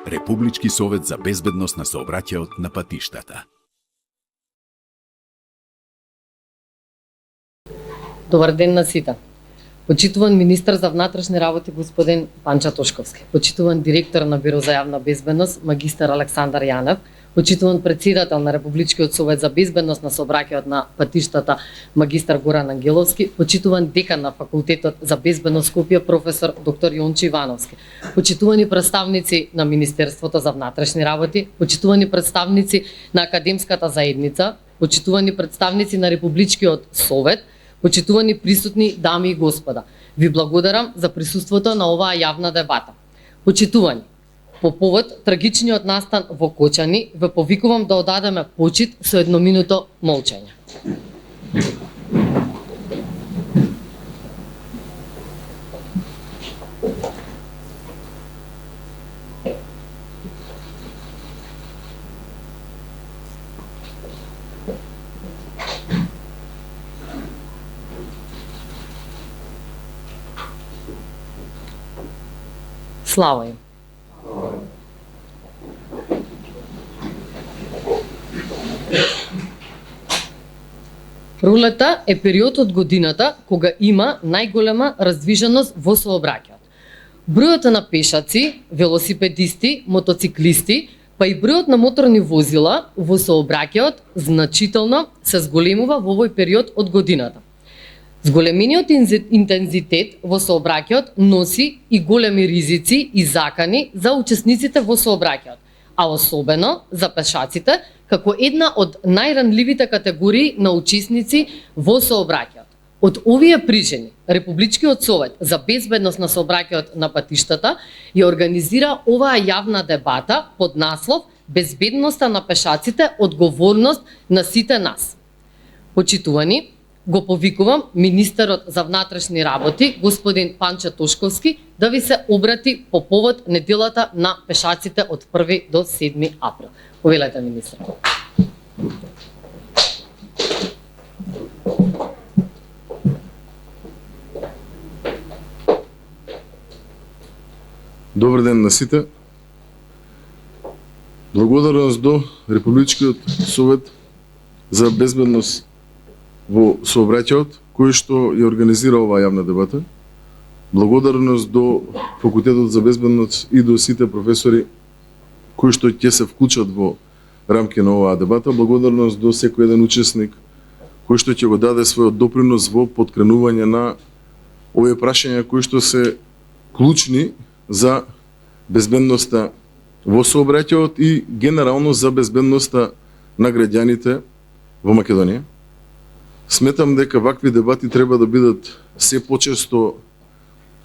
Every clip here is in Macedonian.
Републички совет за безбедност на сообраќајот на патиштата. Добар ден на сите. Почитуван министар за внатрешни работи господин Панча Тошковски, почитуван директор на Биро за јавна безбедност магистар Александар Јанев, почитуван председател на Републичкиот совет за безбедност на сообраќајот на патиштата магистар Горан Ангеловски, почитуван декан на Факултетот за безбедност Скопје професор доктор Јончо Ивановски, почитувани представници на Министерството за внатрешни работи, почитувани представници на академската заедница, почитувани представници на Републичкиот совет, почитувани присутни дами и господа. Ви благодарам за присуството на оваа јавна дебата. Почитувани, по повод трагичниот настан во Кочани, ве повикувам да одадеме почит со едноминуто молчање. Слава им. Пролета е период од годината кога има најголема раздвиженост во сообраќајот. Бројот на пешаци, велосипедисти, мотоциклисти, па и бројот на моторни возила во сообраќајот значително се зголемува во овој период од годината. Зголемениот интензитет во сообраќајот носи и големи ризици и закани за учесниците во сообраќајот, а особено за пешаците, како една од најранливите категории на учесници во сообраќајот. Од овие причини, Републичкиот совет за безбедност на сообраќајот на патиштата ја организира оваа јавна дебата под наслов Безбедноста на пешаците, одговорност на сите нас. Почитувани, го повикувам министерот за внатрешни работи, господин Панча Тошковски, да ви се обрати по повод неделата на пешаците од 1 до 7 април. Повелете, министр. Добар ден на сите. Благодарност до Републичкиот совет за безбедност во сообраќајот, кој што ја организира оваа јавна дебата. Благодарност до Факултетот за безбедност и до сите професори кои што ќе се вклучат во рамки на оваа дебата. Благодарност до секој еден учесник кој што ќе го даде својот допринос во поткренување на овие прашања кои што се клучни за безбедноста во сообраќајот и генерално за безбедноста на граѓаните во Македонија. Сметам дека вакви дебати треба да бидат се почесто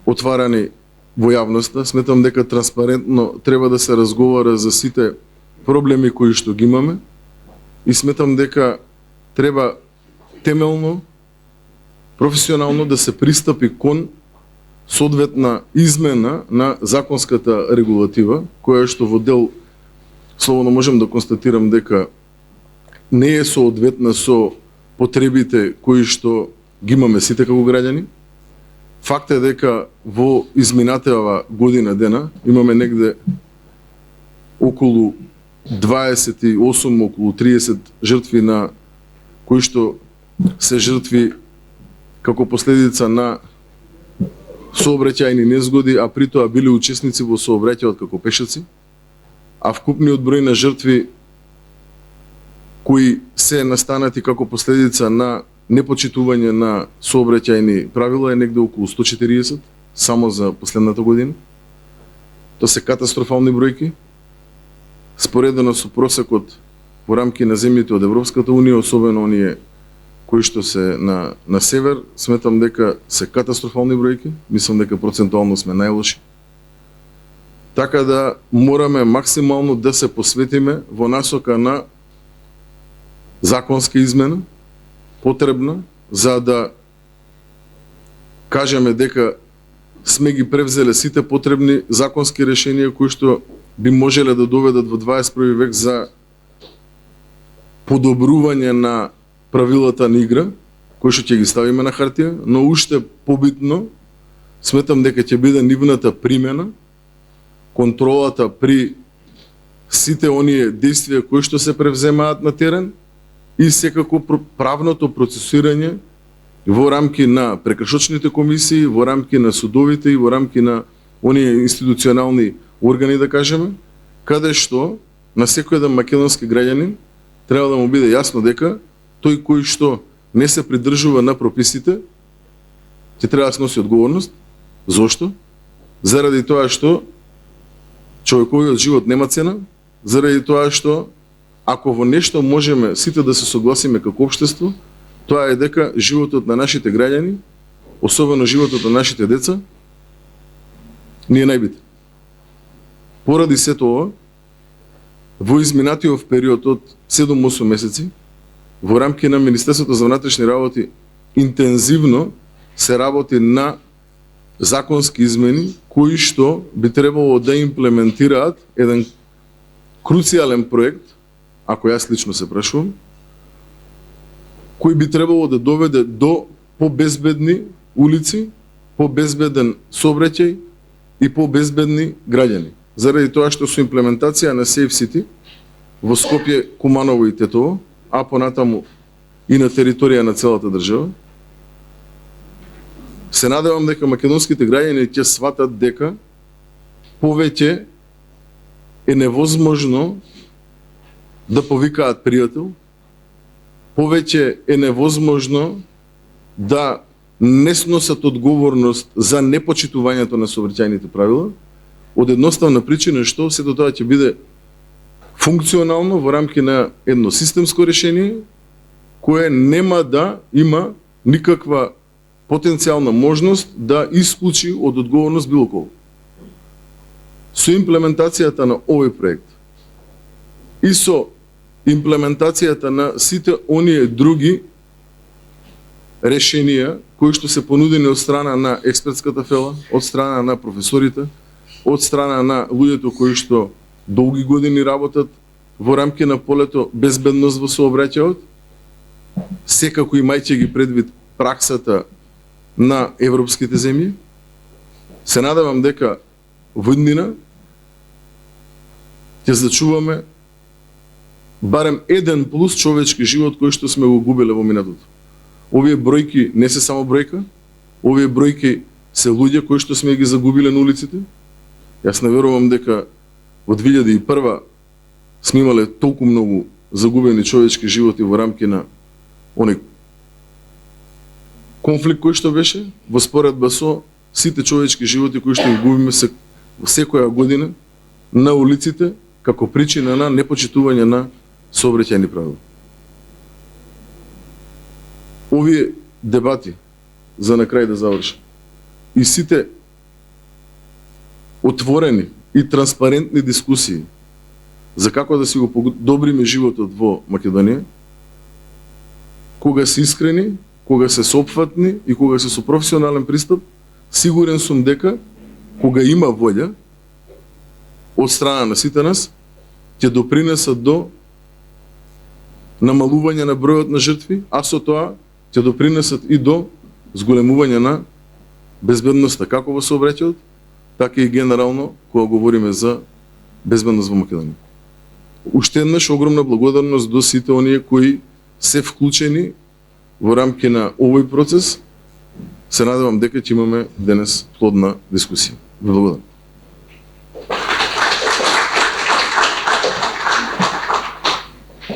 отварани во јавноста. Сметам дека транспарентно треба да се разговара за сите проблеми кои што ги имаме и сметам дека треба темелно, професионално да се пристапи кон соодветна измена на законската регулатива, која што во дел слободно можем да констатирам дека не е соодветна со потребите кои што ги имаме сите како граѓани. Факт е дека во изминатава година дена имаме негде околу 28, околу 30 жртви на кои што се жртви како последица на сообраќајни незгоди, а при тоа биле учесници во сообраќајот како пешаци, а вкупниот број на жртви кои се настанати како последица на непочитување на сообраќајни правила е негде околу 140 само за последната година. Тоа се катастрофални бројки, споредено со просекот во рамки на земјите од Европската унија, особено оние кои што се на север, сметам дека се катастрофални бројки, мислам дека процентуално сме најлоши. Така да мораме максимално да се посветиме во насока на законска измена, потребна, за да кажеме дека сме ги превзеле сите потребни законски решенија кои што би можеле да доведат во 21 век за подобрување на правилата на игра, кои што ќе ги ставиме на хартија, но уште побитно сметам дека ќе биде нивната примена, контролата при сите оние действија кои што се превземаат на терен и секако правното процесирање во рамки на прекршочните комисии, во рамки на судовите и во рамки на оние институционални органи, да кажеме, каде што на секој еден македонски граѓанин треба да му биде јасно дека тој кој што не се придржува на прописите ќе треба да сноси одговорност. Зошто? Заради тоа што човековиот живот нема цена, заради тоа што ако во нешто можеме сите да се согласиме како општество, тоа е дека животот на нашите граѓани, особено животот на нашите деца, ни е најбитен. Поради сето ова, во изминатиот период од 7-8 месеци, во рамки на Министерството за внатрешни работи интензивно се работи на законски измени кои што би требало да имплементираат еден круцијален проект, ако јас лично се прашувам, кој би требало да доведе до побезбедни улици, побезбеден сообраќај и побезбедни граѓани. Заради тоа што со имплементација на Safe City во Скопје, Куманово и Тетово, а понатаму и на територија на целата држава, се надевам дека македонските граѓани ќе сватат дека повеќе е невозможно да повикаат пријател, повеќе е невозможно да не сносат одговорност за непочитувањето на сообраќајните правила, од едноставна причина што сето тоа ќе биде функционално во рамки на едно системско решение кое нема да има никаква потенцијална можност да исклучи од одговорност било кого. Со имплементацијата на овој проект и со имплементацијата на сите оние други решенија кои што се понудени од страна на експертската фела, од страна на професорите, од страна на луѓето кои што долги години работат во рамки на полето безбедност во сообраќајот, секако имајќи ги предвид праксата на европските земји, се надевам дека во иднина ќе зачуваме барем еден плюс човечки живот кој што сме го губеле во минатото. Овие бројки не се само бројка, овие бројки се луѓе кои што сме ги загубиле на улиците. Јас не верувам дека во 2001 сме имале толку многу загубени човечки животи во рамки на оној конфликт кој што беше во споредба со сите човечки животи кои што ги губиме секоја година на улиците како причина на непочитување на сообраќајни правила. Овие дебати, за на крај да завршам, и сите отворени и транспарентни дискусии за како да си го подобриме животот во Македонија, кога се искрени, кога се соопфатни и кога се со професионален пристап, сигурен сум дека кога има волја од страна на сите нас, ќе допринесат до намалување на бројот на жртви, а со тоа ќе допринесат и до зголемување на безбедноста како во сообраќајот, така и генерално кога говориме за безбедност во Македонија. Уште еднаш огромна благодарност до сите оние кои се вклучени во рамки на овој процес. Се надевам дека ќе имаме денес плодна дискусија. Ви благодарам.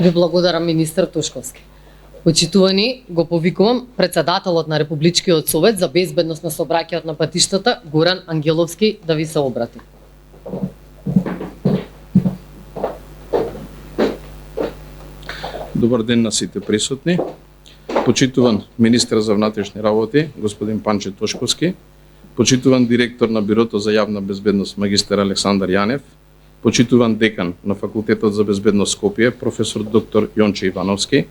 Ви благодарам, министер Тошковски. Почитувани, го повикувам председателот на Републичкиот совет за безбедност на сообраќајот на патиштата Горан Ангеловски да ви се обрати. Добар ден на сите присутни. Почитуван министер за внатрешни работи, господин Панче Тошковски, почитуван директор на Бирото за јавна безбедност, магистер Александар Јанев, почитуван декан на Факултетот за безбедност Скопје, професор доктор Јонче Ивановски,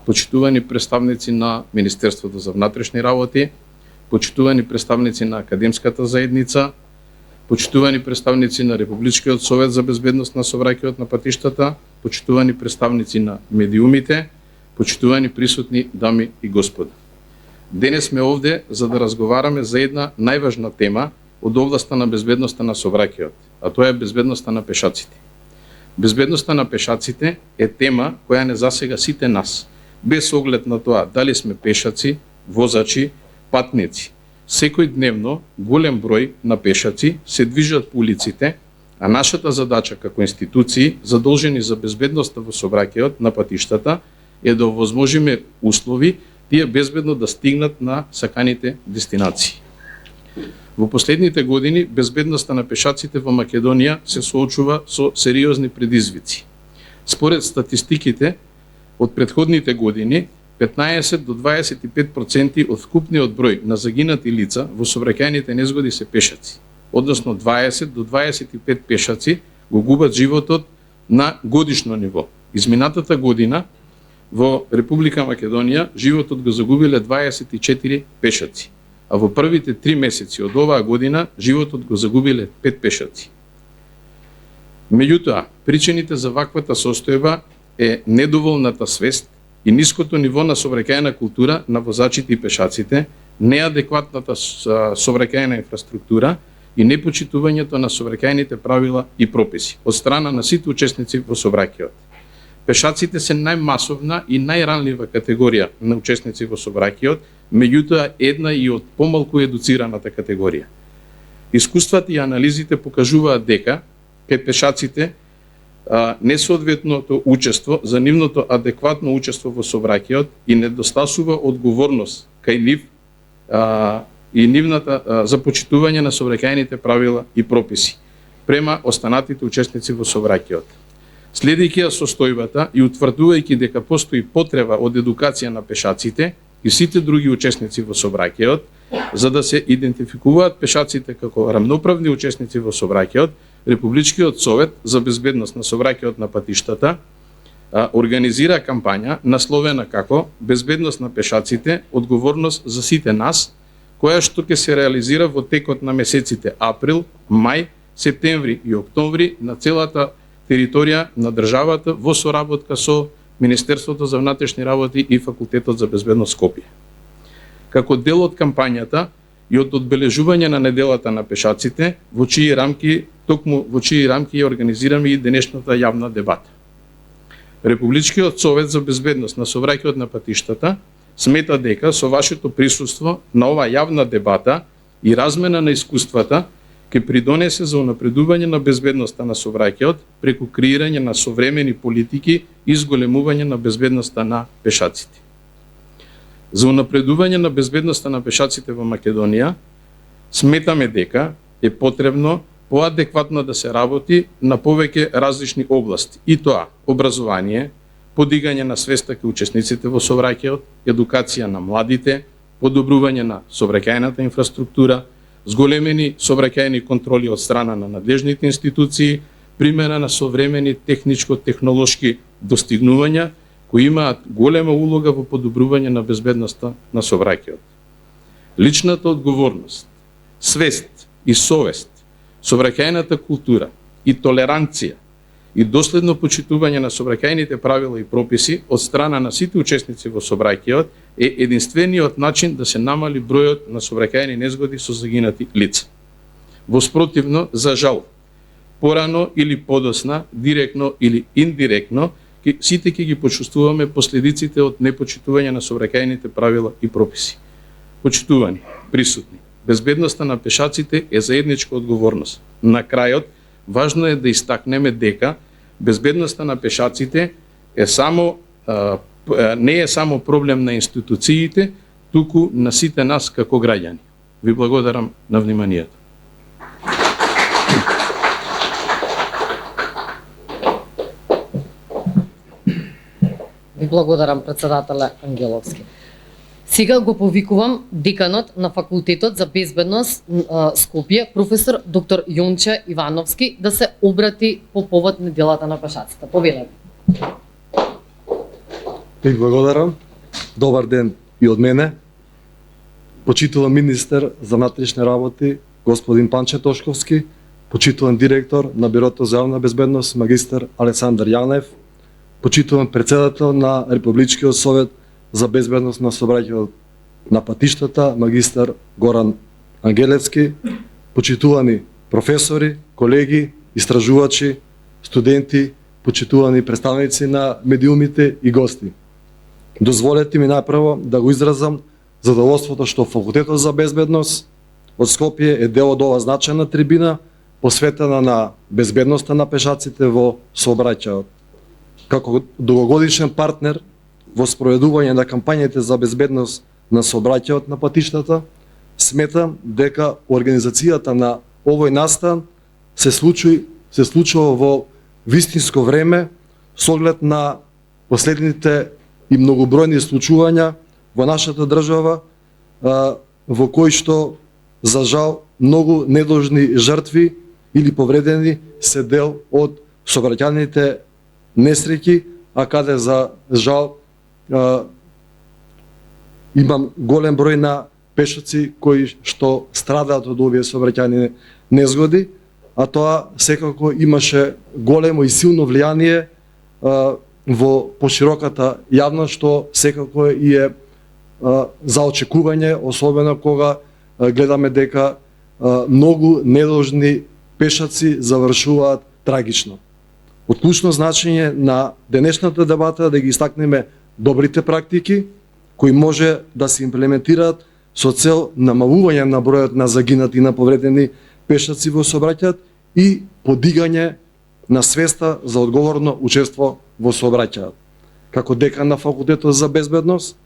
почитувани представници на Министерството за внатрешни работи, почитувани представници на академската заедница, почитувани представници на Републичкиот совет за безбедност на сообраќајот на патиштата, почитувани представници на медиумите, почитувани присутни дами и господа. Денес сме овде за да разговараме за една најважна тема од областа на безбедноста на сообраќајот, а тоа е безбедноста на пешаците. Безбедноста на пешаците е тема која не засега сите нас, без оглед на тоа дали сме пешаци, возачи, патници. Секој дневно голем број на пешаци се движат по улиците, а нашата задача како институции задолжени за безбедноста во сообраќајот на патиштата е да овозможиме услови тие безбедно да стигнат на саканите дестинации. Во последните години безбедноста на пешаците во Македонија се соочува со сериозни предизвици. Според статистиките од претходните години, 15 до 25% од вкупниот број на загинати лица во сообраќајните незгоди се пешаци, односно 20 до 25 пешаци го губат животот на годишно ниво. Изминатата година во Република Македонија животот го загубиле 24 пешаци, а во првите 3 месеци од оваа година животот го загубиле 5 пешаци. Меѓутоа, причините за ваквата состојба е недоволната свест и ниското ниво на сообраќајна култура на возачите и пешаците, неадекватната сообраќајна инфраструктура и непочитувањето на сообраќајните правила и прописи од страна на сите учесници во сообраќајот. Пешаците се најмасовна и најранлива категорија на учесници во сообраќајот, меѓутоа една и од помалку едуцираната категорија. Искуствата и анализите покажуваат дека кај пешаците несоодветното учество за нивното адекватно учество во сообраќајот и недостасува одговорност кај нив и нивната за почитување на сообраќајните правила и прописи према останатите учесници во сообраќајот. Следејќи ја состојбата и утврдувајќи дека постои потреба од едукација на пешаците и сите други учесници во сообраќајот, за да се идентификуваат пешаците како рамноправни учесници во сообраќајот, Републичкиот совет за безбедност на сообраќајот на патиштата организира кампања насловена како Безбедност на пешаците, одговорност за сите нас, која што ќе се реализира во текот на месеците април, мај, септември и октомври на целата територија на државата во соработка со Министерството за внатрешни работи и Факултетот за безбедност Скопје. Како дел од кампањата и од одбележување на неделата на пешаците, во чии рамки ја организираме и денешната јавна дебата. Републичкиот совет за безбедност на сообраќајот на патиштата смета дека со вашето присуство на оваа јавна дебата и размена на искуствата ќе придонесе за унапредување на безбедноста на сообраќајот преку креирање на современи политики и зголемување на безбедноста на пешаците. За унапредување на безбедноста на пешаците во Македонија сметаме дека е потребно поадекватно да се работи на повеќе различни области, и тоа образование, подигање на свеста кај учесниците во сообраќајот, едукација на младите, подобрување на сообраќајната инфраструктура, зголемени сообраќајни контроли од страна на надлежните институции, примена на современи техничко-технолошки достигнувања кои имаат голема улога во подобрување на безбедноста на сообраќајот. Личната одговорност, свест и совест, сообраќајната култура и толеранција и доследно почитување на сообраќајните правила и прописи од страна на сите учесници во сообраќајот е единствениот начин да се намали бројот на сообраќајни незгоди со загинати лица. Во спротивно, за жал, порано или подосна, директно или индиректно, сите ќе ги почувствуваме последиците од непочитување на сообраќајните правила и прописи. Почитувани, присутни, безбедноста на пешаците е заедничка одговорност. На крајот, важно е да истакнеме дека безбедноста на пешаците не е само проблем на институциите, туку на сите нас како граѓани. Ви благодарам на вниманието. Ви благодарам, председателе Ангеловски. Сега го повикувам деканот на Факултетот за безбедност Скопје, професор доктор Јонче Ивановски, да се обрати по повод неделата на пешаците. Повелете. Ви благодарам. Добар ден и од мене. Почитуван министер за внатрешни работи, господин Панче Тошковски, почитуван директор на Бирото за јавна безбедност, магистар Александар Јанев, почитуван председател на Републичкиот совет за безбедност на сообраќајот на патиштата, магистар Горан Ангелевски, почитувани професори, колеги, истражувачи, студенти почитувани представници на медиумите и гости. Дозволете ми направо да го изразам задоволството што Факултетот за безбедност од Скопје е дел од ова значајна трибина посветена на безбедноста на пешаците во сообраќајот. Како долгогодишен партнер во спроведување на кампањите за безбедност на сообраќајот на патиштата, сметам дека организацијата на овој настан се случува во вистинско време со оглед на последните и многобројни случувања во нашата држава, во кои што, за жал, многу недолжни жртви или повредени се дел од сообраќајните несреќи, а каде за жал имам голем број на пешаци кои што страдаат од овие сообраќајни незгоди, а тоа секако имаше големо и силно влијание во пошироката јавност, што секако и е за очекување, особено кога гледаме дека многу недолжни пешаци завршуваат трагично. Од клучно значење на денешната дебата да ги истакнеме добрите практики кои може да се имплементираат со цел намалување на бројот на загинати и на повредени пешаци во сообраќајот и подигање на свеста за одговорно учество во сообраќајот. Како декан на Факултетот за безбедност,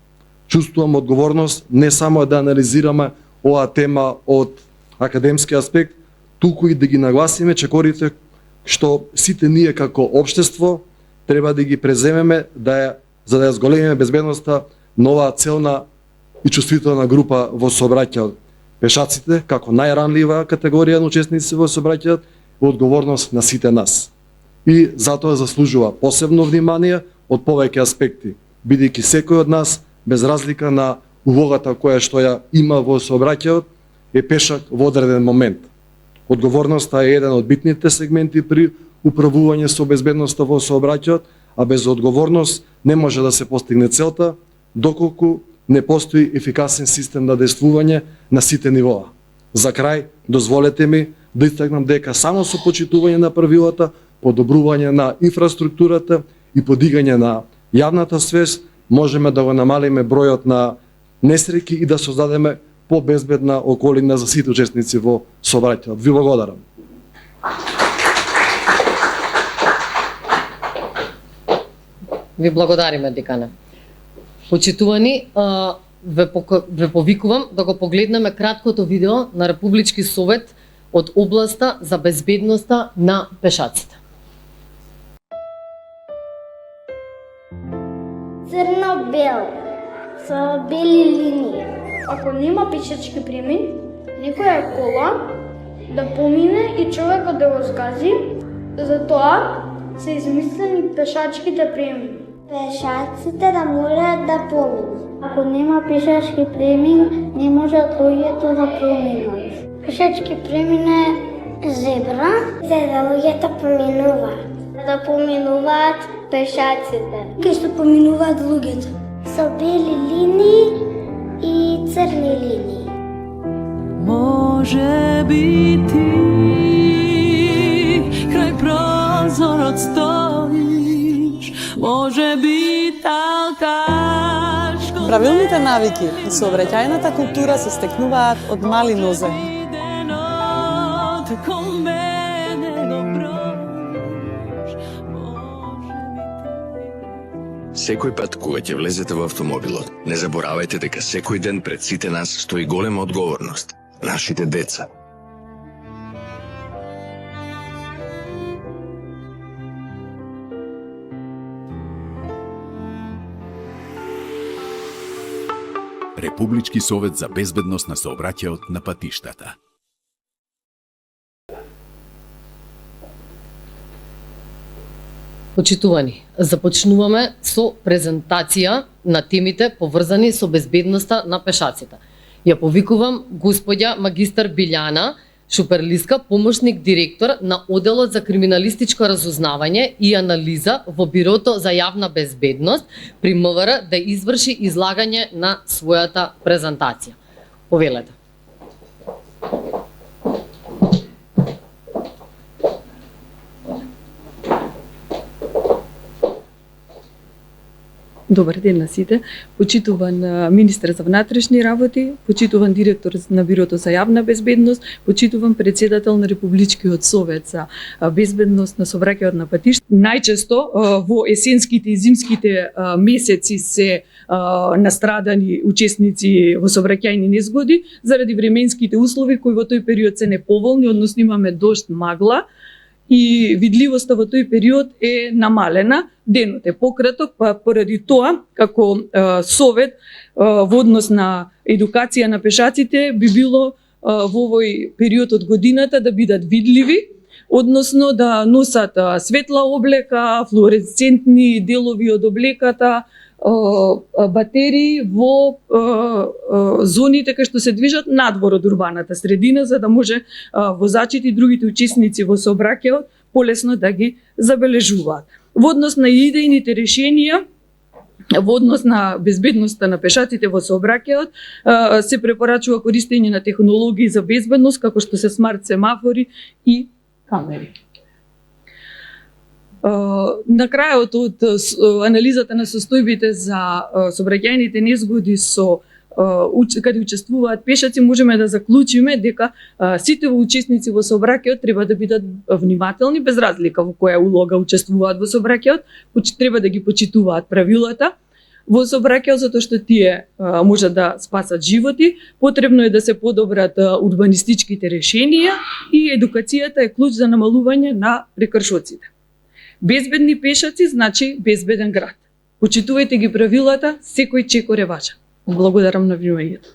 чувствувам одговорност не само да анализираме оваа тема од академски аспект, туку и да ги нагласиме чекорите што сите ние како општество треба да ги преземеме за да ја зголемиме безбедноста на оваа целна и чувствителна група во сообраќајот. Пешаците, како најранлива категорија на учесници во сообраќајот, е одговорност на сите нас. И затоа заслужува посебно внимание од повеќе аспекти, бидејќи секој од нас, без разлика на улогата која што ја има во сообраќајот, е пешак во одреден момент. Одговорноста е еден од битните сегменти при управување со безбедноста во сообраќајот, а без одговорност не може да се постигне целта, доколку не постои ефикасен систем на действување на сите нивоа. За крај, дозволете ми да истакнам дека само со почитување на правилата, подобрување на инфраструктурата и подигање на јавната свест, можеме да го намалиме бројот на несреќи и да создадеме побезбедна околина за сите учесници во сообраќајот. Ви благодарам. Ви благодариме, декане. Почитувани, ве повикувам да го погледнеме краткото видео на Републички совет од областа за безбедноста на пешаците. Црно-бел, со бели линии. Ако нема пешачки премин, некоја кола да помине и човекот да го згази, затоа се измислени пешачките премини. Пешаците да можат да поминат. Ако нема пешачки премин, не можат луѓето да поминат. Пешачки премин е зебра, за да луѓето поминуваат. Да поминуваат пешаците. Кај што поминуваат луѓето. Со бели линии и црни линии. Може би ти крај прозорот стоиш, може би талкаш. Правилните навики и сообраќајната култура се стекнуваат од мали нозе. Секој пат кога ќе влезете во автомобилот, не заборавајте дека секој ден пред сите нас стои голема одговорност – нашите деца. Републички совет за безбедност на сообраќајот на патиштата. Почитувани, започнуваме со презентација на темите поврзани со безбедноста на пешаците. Ја повикувам господја магистар Билјана Шуперлиска, помошник директор на Оделот за криминалистичко разузнавање и анализа во Бирото за јавна безбедност при МВР, да изврши излагање на својата презентација. Повелете. Добар ден на сите. Почитуван министер за внатрешни работи, почитуван директор на Бирото за јавна безбедност, почитуван председател на Републичкиот совет за безбедност на сообраќајот на патишта. Најчесто во есенските и зимските месеци се настрадани учесници во сообраќајни незгоди заради временските услови кои во тој период се неповолни, односно имаме дожд, магла, и видливоста во тој период е намалена, денот е пократок, па поради тоа, како совет во однос на едукација на пешаците би било во овој период од годината да бидат видливи, односно да носат светла облека, флуоресцентни делови од облеката, батерии во зоните кај што се движат надвор од урбаната средина, за да може возачите и другите учесници во сообраќајот полесно да ги забележуваат. Во однос на идејните решенија, во однос на безбедноста на пешаците во сообраќајот, се препорачува користење на технологии за безбедност, како што се смарт семафори и камери. На крајот од анализата на состојбите за сообраќајните незгоди каде учествуваат пешаци, можеме да заклучиме дека сите учесници во сообраќајот треба да бидат внимателни, без разлика во која улога учествуваат во сообраќајот, треба да ги почитуваат правилата во сообраќајот, затоа што тие можат да спасат животи. Потребно е да се подобрат урбанистичките решенија и едукацијата е клуч за намалување на прекршоците. Безбедни пешаци значи безбеден град. Почитувајте ги правилата, секој чекор е важен. Благодарам на вниманието.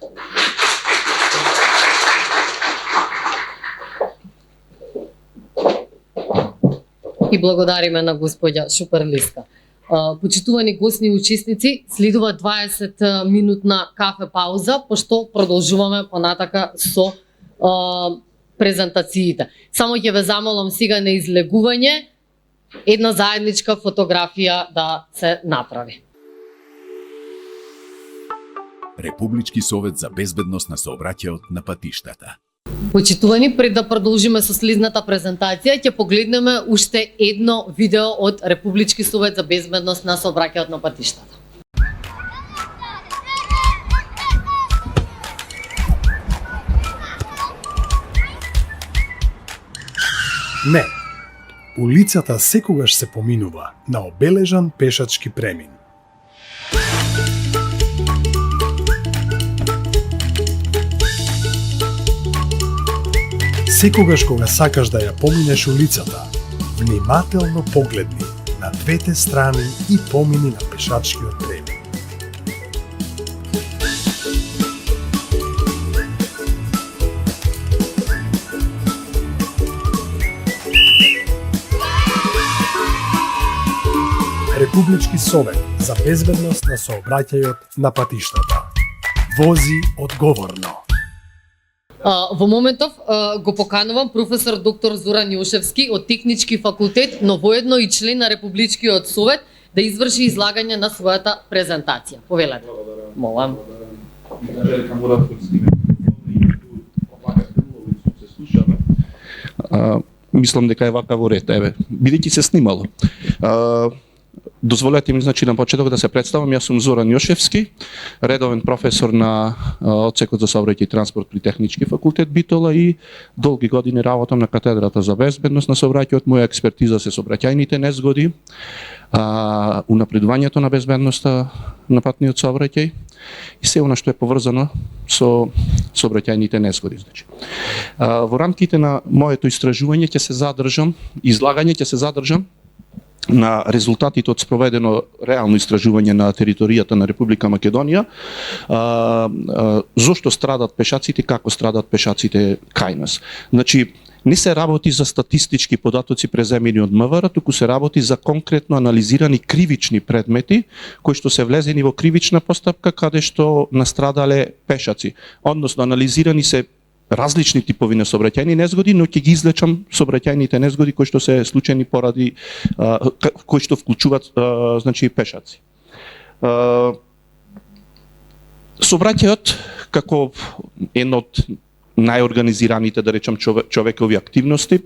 И благодариме на господја Шуперлиска. Почитувани гостни учесници, следува 20-минутна кафе пауза, пошто продолжуваме понатака со презентациите. Само ќе ве замолам сега на излегување, една заедничка фотографија да се направи. Републички совет за безбедност на сообраќајот на патиштата. Почитувани, пред да продолжиме со следната презентација, ќе погледнеме уште едно видео од Републички совет за безбедност на сообраќајот на патиштата. Не. Улицата секогаш се поминува на обележан пешачки премин. Секогаш кога сакаш да ја поминеш улицата, внимателно погледни на двете страни и помини на пешачкиот премин. Републички совет за безбедност на сообраќајот на патиштата. Вози одговорно. Во моментов го поканувам професор доктор Зоран Јошевски од Технички факултет, но воедно и член на Републичкиот совет, да изврши излагање на својата презентација. Повелете. Молам. Мислам дека е вака во ред, бидејќи се снимало. Дозволете ми значи на почеток да се представам. Јас сум Зоран Јошевски, редовен професор на одсекот за сообраќај и транспорт при Технички факултет Битола и долги години работам на катедрата за безбедност на сообраќајот. Моја експертиза се сообраќајните незгоди, унапредувањето на безбедноста на патниот сообраќај и се она што е поврзано со сообраќајните незгоди. Значи, во рамките на моето истражување ќе се задржам, излагање ќе се задржам на резултатите од спроведено реално истражување на територијата на Република Македонија, зошто страдат пешаците, како страдат пешаците кај нас. Значи, не се работи за статистички податоци преземени од МВР, туку се работи за конкретно анализирани кривични предмети кои што се влезени во кривична постапка каде што настрадале пешаци. Односно, анализирани се различни типови на сообраќајни незгоди, но ќе ги излечам сообраќајните незгоди кои што се случајни поради кои што вклучуваат значи пешаци. Сообраќајот како едно од најорганизираните, да речам, човекови активности,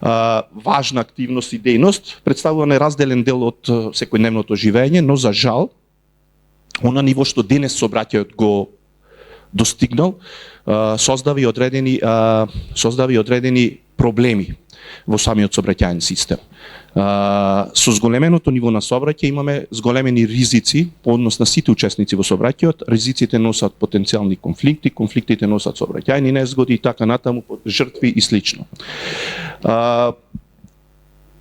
важна активност и дејност, представува неразделен дел од секојдневното живење, но за жал, она ниво што денес сообраќајот го достигнал, создави одредени проблеми во самиот сообраќајен систем. Со зголеменото ниво на сообраќај имаме зголемени ризици по однос на сите учесници во сообраќајот. Ризиците носат потенцијални конфликти, конфликтите носат сообраќајни незгоди и така натаму, жртви и слично.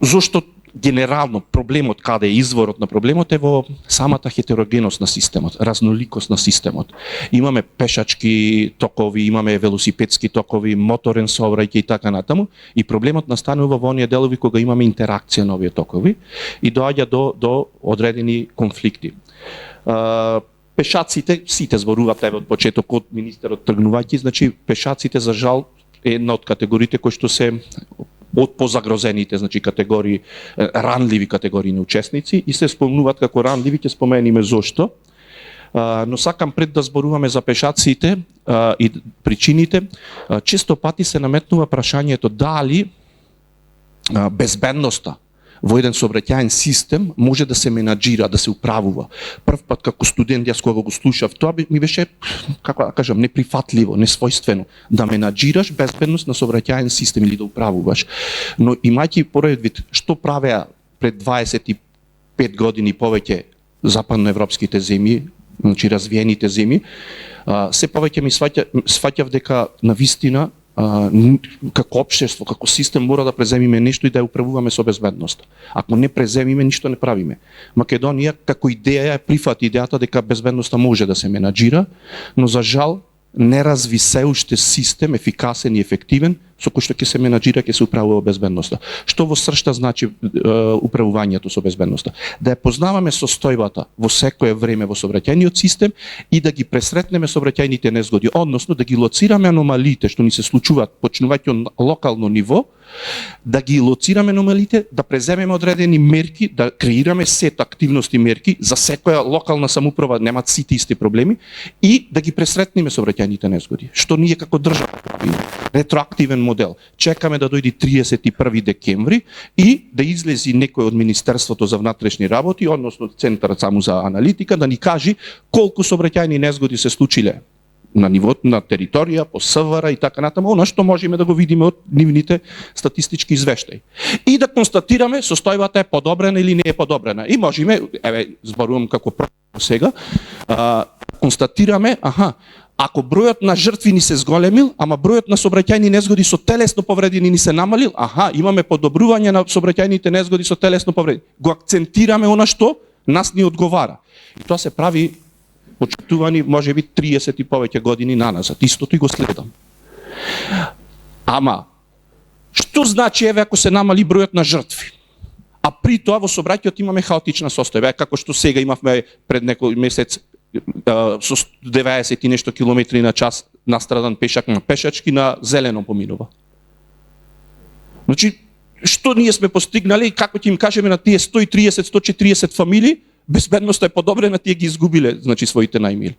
Зошто генерално проблемот, каде е изворот на проблемот, е во самата хетерогеност на системот, разноликост на системот. Имаме пешачки токови, имаме велосипедски токови, моторен сообраќај и така натаму, и проблемот настанува во оние делови кога имаме интеракција на овие токови и доаѓа до одредени конфликти. Пешаците, сите зборуваат од почетокот, министерот тргнувајќи, значи пешаците за жал е една од категориите кои што се од позагрозените, значи категории, ранливи категории на учесници, и се спомнуваат како ранливи, ќе спомениме зошто. Но сакам пред да зборуваме за пешаците и причините, често пати се наметнува прашањето дали безбедноста во еден сообраќајен систем може да се менаџира, да се управува. Прв пат како студент јас кога го слушав, тоа ми беше, како да кажам, неприфатливо, несвојствено да менаџираш безбедност на сообраќајен систем или да управуваш. Но имајќи предвид што правеа пред 25 години повеќе западноевропските земји, значи развиените земји, се повеќе ми сваќав дека навистина како општество, како систем мора да преземиме нешто и да ја управуваме со безбедност. Ако не преземиме, ништо не правиме. Македонија како идеја прифати идејата дека безбедноста може да се менаџира, но за жал не разви се уште систем ефикасен и ефективен со кој што ќе се менаџира, ќе се управува безбедноста. Што во сршта значи управувањето со безбедноста? Да ја познаваме состојбата во секое време во сообраќајниот систем и да ги пресретнеме сообраќајните незгоди, односно да ги лоцираме аномалиите што ни се случуваат почнувајќи од локално ниво, да ги лоцираме аномалиите, да преземеме одредени мерки, да креираме сет активности мерки за секоја локална самоуправа, немаат сите исти проблеми, и да ги пресретнеме сообраќајните незгоди, што ние како држава правиме. Ретроактивен модел. Чекаме да дојде 31 декември и да излези некој од Министерството за внатрешни работи, односно Центарот само за аналитика, да ни кажи колку сообраќајни незгоди се случиле на нивото на територија, по СВР и така натаму, она што можеме да го видиме од нивните статистички извештаи. И да констатираме состојбата е подобрена или не е подобрена. И можеме, зборувам како сега, констатираме, ако бројот на жртви ни се зголемил, ама бројот на сообраќајни незгоди со телесно повредени ни се намалил, имаме подобрување на сообраќајните незгоди со телесно повредени. Го акцентираме она што нас ни одговара. И тоа се прави очитувани можеби 30 и повеќе години наназад. Истото и го следам. Ама што значи ако се намали бројот на жртви? А при тоа во сообраќајот имаме хаотична состојба, како што сега имавме пред некој месец со 90 и нешто километри на час настрадан пешак на пешачки на зелено поминува. Значи, што ние сме постигнали, како ќе им кажеме на тие 130-140 фамилии, безбедноста е подобрена, тие ги изгубиле, значи, своите најмили.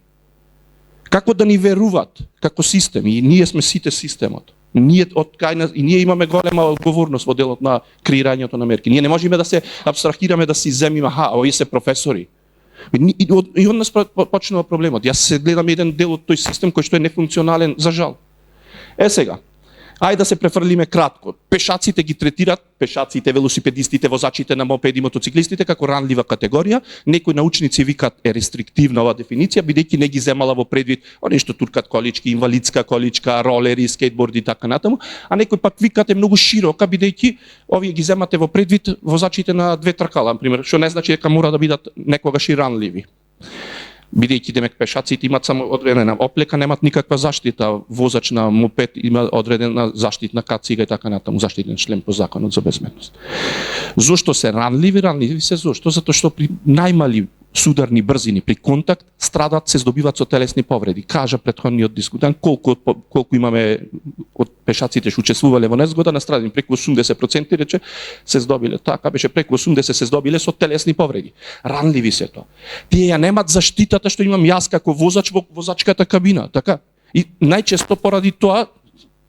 Како да ни веруваат како систем, и ние сме сите системот. И ние имаме голема одговорност во делот на креирањето на мерки. Ние не можеме да се абстрахираме, да си земиме, овие се професори. И од нас почнува проблемот. Јас се гледам еден дел од тој систем кој што е нефункционален, за жал. Сега, ајде да се префрлиме кратко. Пешаците ги третират, пешаците, велосипедистите, возачите на мопеди, мотоциклистите како ранлива категорија. Некои научници викаат е рестриктивна оваа дефиниција, бидејќи не ги земала во предвид оние што туркат колички, инвалидска количка, ролери, скейтборди и така натаму, а некои пак викаат е многу широка, бидејќи овие ги земате во предвид возачите на две тркала, например, што не значи дека мора да бидат некогаш и ранливи. Бидејќи демек пешаците имаат само одредена оплека, немаат никаква заштита. Возач на мопед има одредена заштитна кацига и така натаму, заштитен шлем по законот за безбедност. Зошто се ранливи? Ранливи се зошто? Затоа што при најмали сударни брзини при контакт страдат, се здобиваат со телесни повреди. Кажа претходниот дискутант колку имаме од пешаците што учествувале во незгода, настрадени преку 80% рече се здобиле. Така беше, преку 80 се здобиле со телесни повреди. Ранливи се тоа. Тие ја немат заштитата што имам јас како возач во возачката кабина, така? И најчесто поради тоа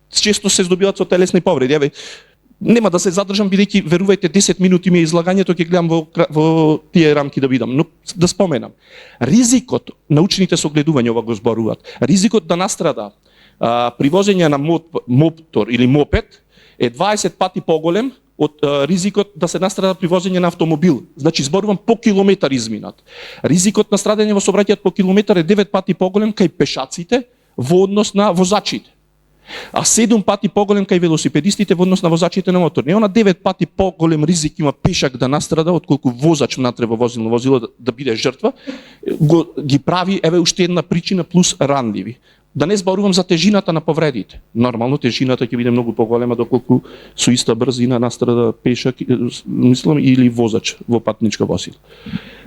често се здобиваат со телесни повреди. нема да се задржам бидејќи верувајте 10 минути ми е излагањето, ќе гледам во тие рамки да видам, но да споменам. Ризикот, научните согледувања ова го зборуваат. Ризикот да настрада при возење на мотор или мопед е 20 пати поголем од ризикот да се настрада при возење на автомобил. Значи зборувам по километар изминат. Ризикот на страдање во сообраќајот по километар е 9 пати поголем кај пешаците во однос на возачите. А 7 пати поголем кај велосипедистите во однос на возачите на мотор. Не, она 9 пати поголем ризик има пешак да настрада отколку возач внатре во возило да биде жртва, ги прави еве уште една причина плюс ранливи. Да не зборувам за тежината на повредите. Нормално тежината ќе биде многу поголема доколку со иста брзина настрада пешак, мислам, или возач во патничка возила.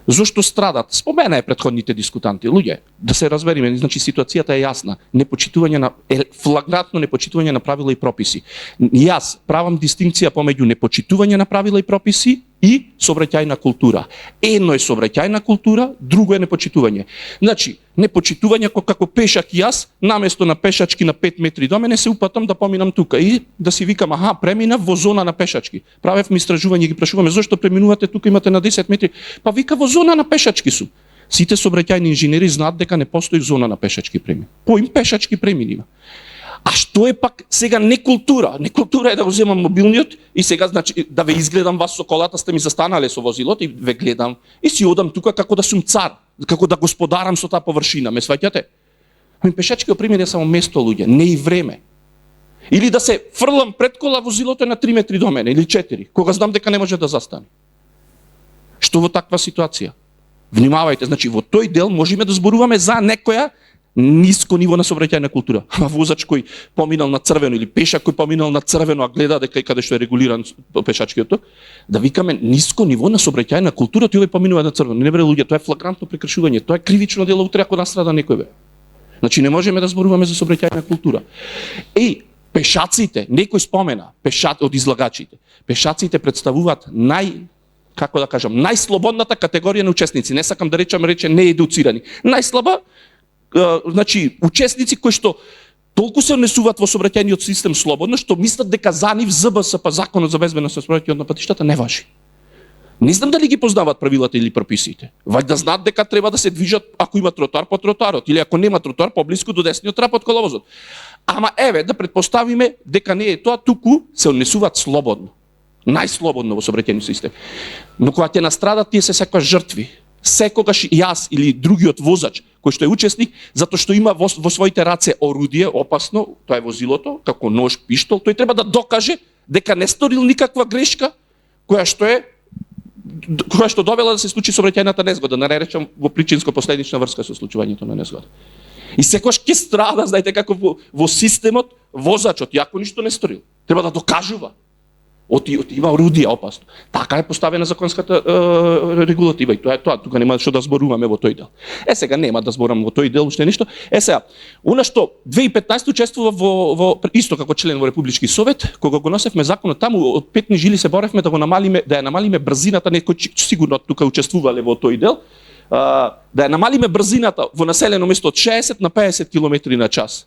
Зошто страдат? Спомена е претходните дискутанти. Луѓе, да се разбериме, значи ситуацијата е јасна. Непочитување на флагрантно непочитување на правила и прописи. Јас правам дистинкција помеѓу непочитување на правила и прописи и сообраќајна култура. Едно е сообраќајна култура, друго е непочитување. Значи, непочитување како пешак јас, наместо на пешачки на 5 метри до мене се упатам да поминам тука и да си викам, преминав во зона на пешачки. Правевме истражување, ги прашуваме зошто преминувате тука, имате на 10 метри. Па вика во зона на пешачки сум. Сите сообраќајни инженери знаат дека не постои зона на пешачки премини. Поим пешачки премини има. А што е пак сега некултура? Некултура е да го земам мобилниот и сега значи да ве изгледам вас со колата, сте ми застанале со возилото и ве гледам и си одам тука како да сум цар, како да господарам со таа површина, ме сваќате? Ами пешачки премини е само место, луѓе, не и време. Или да се фрлам пред кола, возилото е на 3 метри до мене или 4, кога знам дека не може да застане. Што во таква ситуација? Внимавајте, значи во тој дел можеме да зборуваме за некоја ниско ниво на сообраќајна култура. Возач кој поминал на црвено или пешак кој поминал на црвено, а гледа дека каде што е регулиран пешачкиот, да викаме ниско ниво на сообраќајна култура, тој овој поминува на црвено. Не бре луѓе, тоа е флагрантно прекршување, тоа е кривично дело утре ако настрада некој бе. Значи не можеме да зборуваме за сообраќајна култура. Пешаците, некој спомена, од излагачите. Пешаците представуваат како да кажам, најслободната категорија на учесници. Не сакам да речам неедуцирани. Најслаба, значи, учесници кои што толку се однесуваат во сообраќајниот систем слободно, што мислат дека за нив ЗБСП, Законот за безбедност на сообраќајот на патиштата, не важи. Не знам дали ги познаваат правилата или прописите. Вајде да знаат дека треба да се движат ако има тротоар по тротоарот или ако нема тротоар поблиску до десниот трап од коловозот. Ама еве да предпоставиме дека не е тоа, туку се однесуваат слободно. Најслободно во сообраќајниот систем. Но кога ќе настрадат, тие се секогаш жртви. Секогаш јас или другиот возач кој што е учесник, затоа што има во своите раце орудие опасно, тоа е возилото, како нож, пиштол, тој треба да докаже дека не сторил никаква грешка која што довела да се случи сообраќајната незгода, да не речам во причинско-последична врска со случувањето на незгода. И секогаш ќе страда, знаете како во системот возачот, јако ништо не сторил, треба да докажува. Има орудија опасно. Така е поставена законската регулатива и тоа е тоа. Тука нема што да зборуваме во тој дел. Сега нема да зборам во тој дел уште ништо. Сега, она што 2015 учествува во исто како член во Републички совет, кога го носевме законот таму од 5 жили се боревме да ја намалиме брзината, некои сигурно тука учествувале во тој дел, да ја намалиме брзината во населено место од 60 на 50 км на час.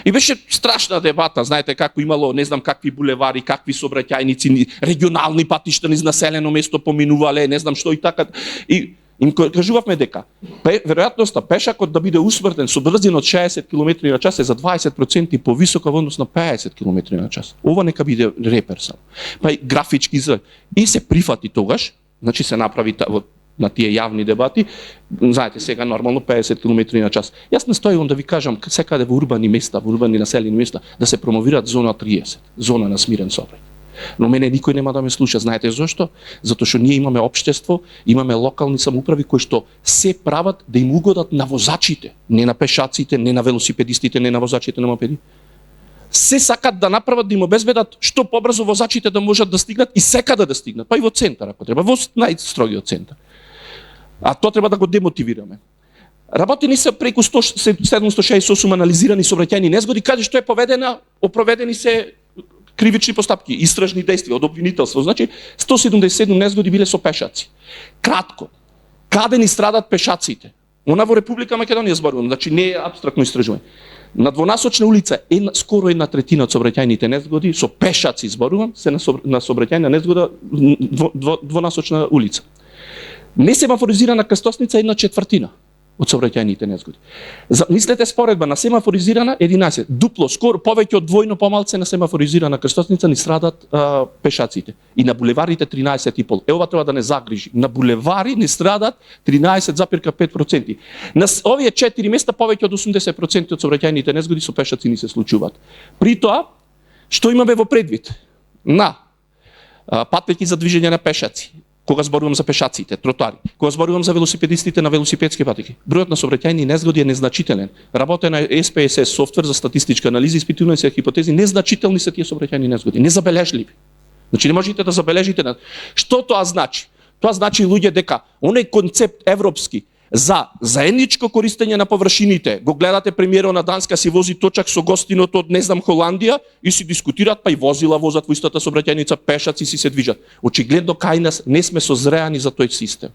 И беше страшна дебата, знаете како имало, не знам какви булевари, какви сообраќајници, регионални патишта низ населено место поминувале, не знам што и така. И им кажувавме дека веројатноста пешакот да биде усмртен со брзина од 60 км на час е за 20% повисока во однос на 50 км на час. Ова нека биде репер сам. Па и графички и се прифати тогаш, значи се направи на тие јавни дебати, знаете сега нормално 50 км на час. Јас настојувам да ви кажам секаде во урбани места, во урбани населени места да се промовираат зона 30, зона на смирен сообраќај. Но мене никој нема да ме слуша. Знаете зошто? Затоа што ние имаме општество, имаме локални самоуправи кои што се прават да им угодат на возачите, не на пешаците, не на велосипедистите, не на возачите на мопеди. Се сакат да направат да им обезбедат што побрзо возачите да можат да стигнат и секаде да стигнат, па и во центар ако треба, во најстрогиот центар. А тоа треба да го демотивираме. Работени се преку 768 анализирани сообраќајни незгоди, каде што е проведени се кривични постапки, истражни действија од обвинителство. Значи 177 незгоди биле со пешаци. Кратко, каде ни страдат пешаците? Она во Република Македонија зборувам, значи не е апстрактно истражување. На двонасочна улица скоро 1/3 од сообраќајните незгоди со пешаци зборувам се на сообраќајна незгода двонасочна улица. Несемафоризирана крстосница 1/4 од сообраќајните незгоди. Мислете споредба на семафоризирана 11, дупло скоро повеќе од двојно помалце на семафоризирана крстосница ни страдат пешаците. И на булеварите 13,5. Ова треба да не загрижи. На булевари ни страдат 13,5%. На овие 4 места повеќе од 80% од сообраќајните незгоди со пешаци ни се случуваат. При тоа, што имаме во предвид? На патеки за движење на пешаци, кога зборувам за пешаците, тротоари, кога зборувам за велосипедистите на велосипедски патеки. Бројот на сообраќајни незгоди е незначителен. Работа на SPSS софтвер за статистичка анализа, испитување се хипотези, незначителни се тие сообраќајни незгоди, незабележливи. Значи не можете да забележите. Што тоа значи? Тоа значи луѓе дека оној концепт европски за заедничко користење на површините, го гледате премиерот на Данска си вози точак со гостинот од не знам Холандија и си дискутираат, па и возила возат во истата сообраќајница, пешаци си се движат. Очигледно кај нас не сме созреани за тој систем.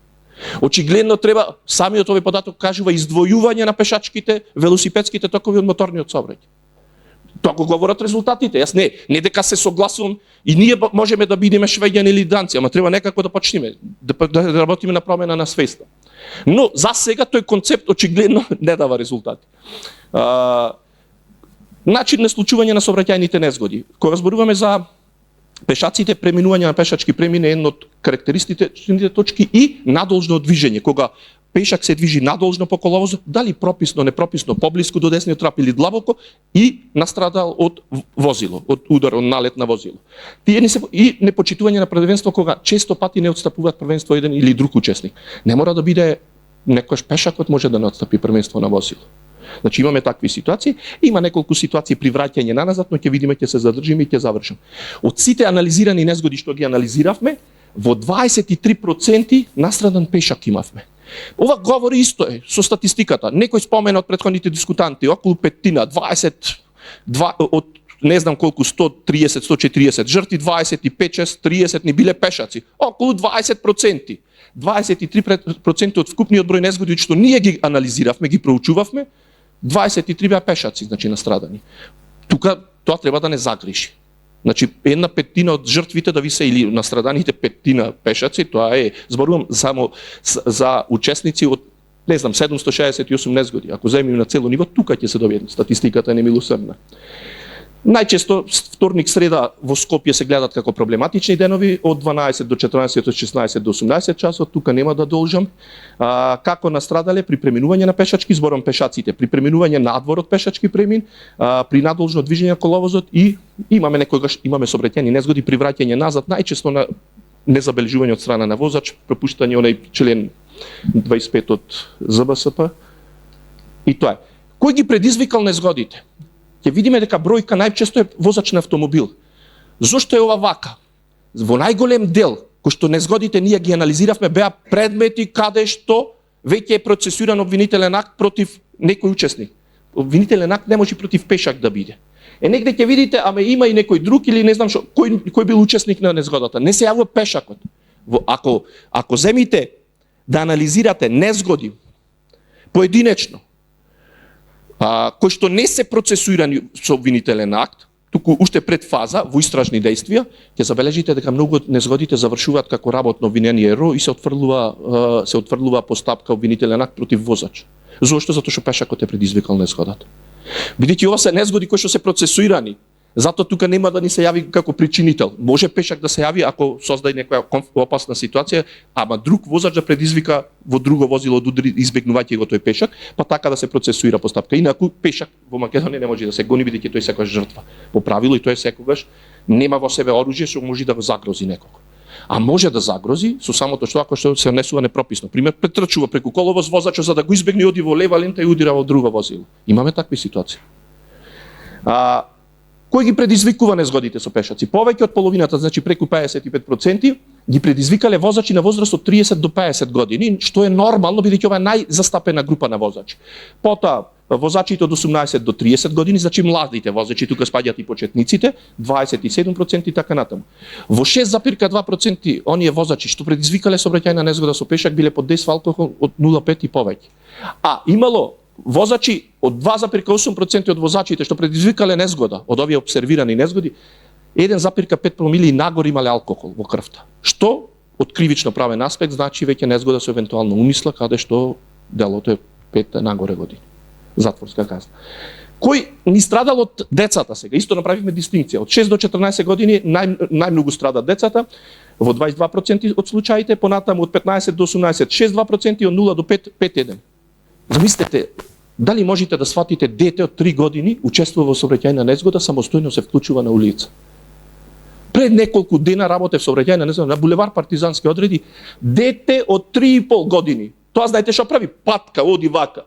Очигледно треба, самиот овој податок кажува, издвојување на пешачките, велосипедските токови од моторниот сообраќај. Тоа го говорат резултатите. Јас не дека се согласувам и ние можеме да бидеме Швеѓани или Данци, ама треба некако да почнеме, да работиме на промена на свеста. Но за сега тој концепт очигледно не дава резултати. Начин на случување на сообраќајните незгоди. Кога зборуваме за пешаците, преминување на пешачки премин е една од карактеристичните точки и надолжно движење. Кога пешак се движи надолжно по коловозот, дали прописно, непрописно, поблиску до десниот трап или длабоко, и настрадал од возило, од удар, од налет на возило. Тие и непочитување на првенство, кога често пати не отстапуваат првенство еден или друг учесник. Не мора да биде некојаш пешакот може да не отстапи првенство на возило. Значи имаме такви ситуации, има неколку ситуации при враќање наназад, но ќе видиме, ќе се задржиме и ќе завршам. Од сите анализирани незгоди што ги анализиравме, во 23% настрадан пешак имавме. Ова говори исто е со статистиката. Некој спомена од претходните дискутанти, околу 5, 20 од не знам колку 130, 140 жртви, 25, 6, 30 ни биле пешаци. Околу 20%. 23% од вкупниот број незгоди што ние ги анализиравме, ги проучувавме, 23 беа пешаци, значи настрадани. Тука тоа треба да не загрижи. Значи 1/5 од жртвите да ви се или настраданите 5 пешаци, тоа е, зборувам само за учесници од не знам 768 незгоди. Ако земиме на цело ниво, тука ќе се добие статистиката е немилосрдна. Најчесто вторник, среда во Скопје се гледат како проблематични денови од 12 до 14, од 16 до 18 часот, тука нема да должам. Како настрадале при преминување на пешачки, зборам пешаците, при преминување надвор од пешачки премин, при надолжно движење на коловозот и имаме некогаш имаме сообраќајни незгоди при враќање назад, најчесто на незабележување од страна на возач, пропуштање онај член 25 од ЗБСП. И тоа е. Кој ги предизвикал незгодите? Ќе видиме дека бројка најчесто е возач на автомобил. Зошто е ова вака? Во најголем дел, кој што незгодите ние ги анализиравме, беа предмети каде што веќе е процесиран обвинителен акт против некој учесник. Обвинителен акт не може против пешак да биде. Негде ќе видите, ама има и некој друг или не знам што, кој бил учесник на незгодата. Не се јавува пешакот. Ако земите да анализирате незгоди поединечно, кои што не се процесуирани со обвинителен акт, туку уште пред фаза во истражни действија, ќе забележите дека многу од незгодите завршуваат како работно обвинение РО и се отфрлува постапка обвинителен акт против возач. Зошто? Затоа што пешакот е предизвикал незгодата. Бидејќи ова се незгоди кои што се процесуирани, затоа тука нема да ни се јави како причинител. Може пешак да се јави ако создаде некоја опасна ситуација, ама друг возач да предизвика во друго возило да удри избегнувајќи го тој пешак, па така да се процесуира постапка. Инаку пешак во Македонија не може да се гони бидејќи тој секогаш жртва. По правило и тој секогаш нема во себе оружје што може да го загрози некого. А може да загрози со самото што се однесува непрописно. Пример, претрчува преку коловоз возачот за да го избегне, оди во лева лента и удира во друго возило. Имаме такви ситуации. Кој ги предизвикува незгодите со пешаци? Повеќе од половината, значи преку 55%, ги предизвикале возачи на возраст од 30 до 50 години, што е нормално бидејќи ова е најзастапена група на возачи. Потоа возачите од 18 до 30 години, значи младите возачи, тука спаѓаат и почетниците, 27% и така натаму. Во 6,2% оние возачи што предизвикале сообраќајна незгода со пешак биле под дејство алкохол од 0,5 и повеќе. Имало возачи од 2,8% од возачите што предизвикале незгода, од овие обсервирани незгоди, 1,5 промили нагор имале алкохол во крвта. Што од кривично правен аспект значи веќе незгода со евентуално умисла, каде што делото е 5 нагоре години. Затворска казна. Кој ни страдал од децата сега? Исто направивме дистинкција. Од 6 до 14 години најмногу страдат децата, во 22% од случаите, понатаму од 15 до 18, 6,2% и од 0 до 5, 5,1. Замислете, дали можете да сватите дете од 3 години учествува во сообраќајна незгода, самостојно се вклучува на улица. Пред неколку дена работев сообраќајна незгода на булевар Партизански одреди, дете од 3,5 години. Тоа знаете што прави? Патка, оди вака.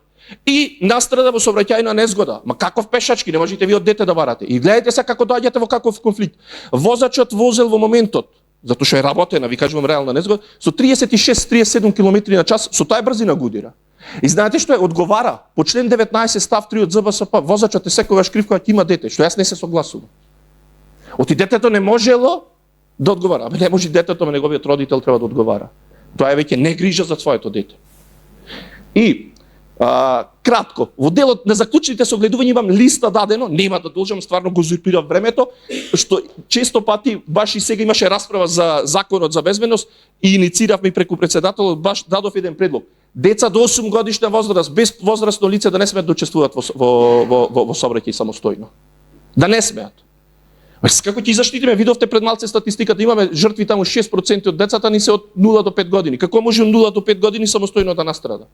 И настрада во сообраќајна незгода. Ма каков пешачки, не можете ви од дете да барате. И гледате се како доаѓате во каков конфликт. Возачот возел во моментот, затоа што е работена, ви кажувам реална незгода, со 36-37 км на час, со таа брзина гудира. И знаете што е? Одговара по член 19 став 3 од ЗБСП, возачот е секогаш крив кога ќе има дете, што јас не се согласувам. Оти детето не можело да одговара. Абе не може детето, неговиот родител треба да одговара. Тоа е веќе не грижа за своето дете. И кратко, во делот на заклучните согледувања имам листа дадено, нема да должам, стварно го узурпирав времето, што често пати, баш и сега имаше расправа за законот за безбедност и иницииравме преку председателот, баш дадов еден предлог. Деца до 8 годишна возраст, без возрастно лице да не смеат да учествуваат во сообраќај самостојно. Да не смеат. Како ќе заштитиме? Видовте пред малце статистиката, имаме жртви таму 6% од децата ни се од 0 до 5 години. Како може од 0 до 5 години самостојно да настрада?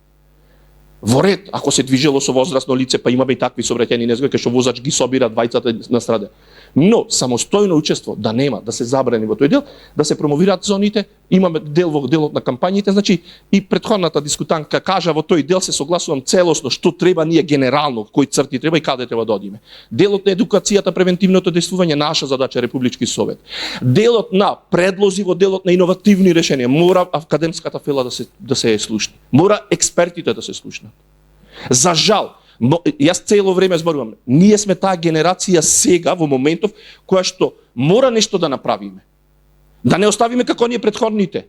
Во ред, ако се движело со возрастно лице, па имаме и такви сообраќајни незгоди, кај што возач ги собира двајцата на страда. Но самостојно учество да нема, да се забрани во тој дел, да се промовираат зоните, имаме дел во делот на кампањите, значи и претходната дискутантка кажа во тој дел се согласувам целосно што треба ние генерално, кои црти треба и каде треба да одиме. Делот на едукацијата, превентивното действување наша задача Републички совет. Делот на предлози во делот на иновативни решенија, мора академската фела да се слушне. Мора експертите да се слушнат. За жал, јас цело време зборувам, ние сме таа генерација сега во моментов која што мора нешто да направиме. Да не оставиме како ние претходните.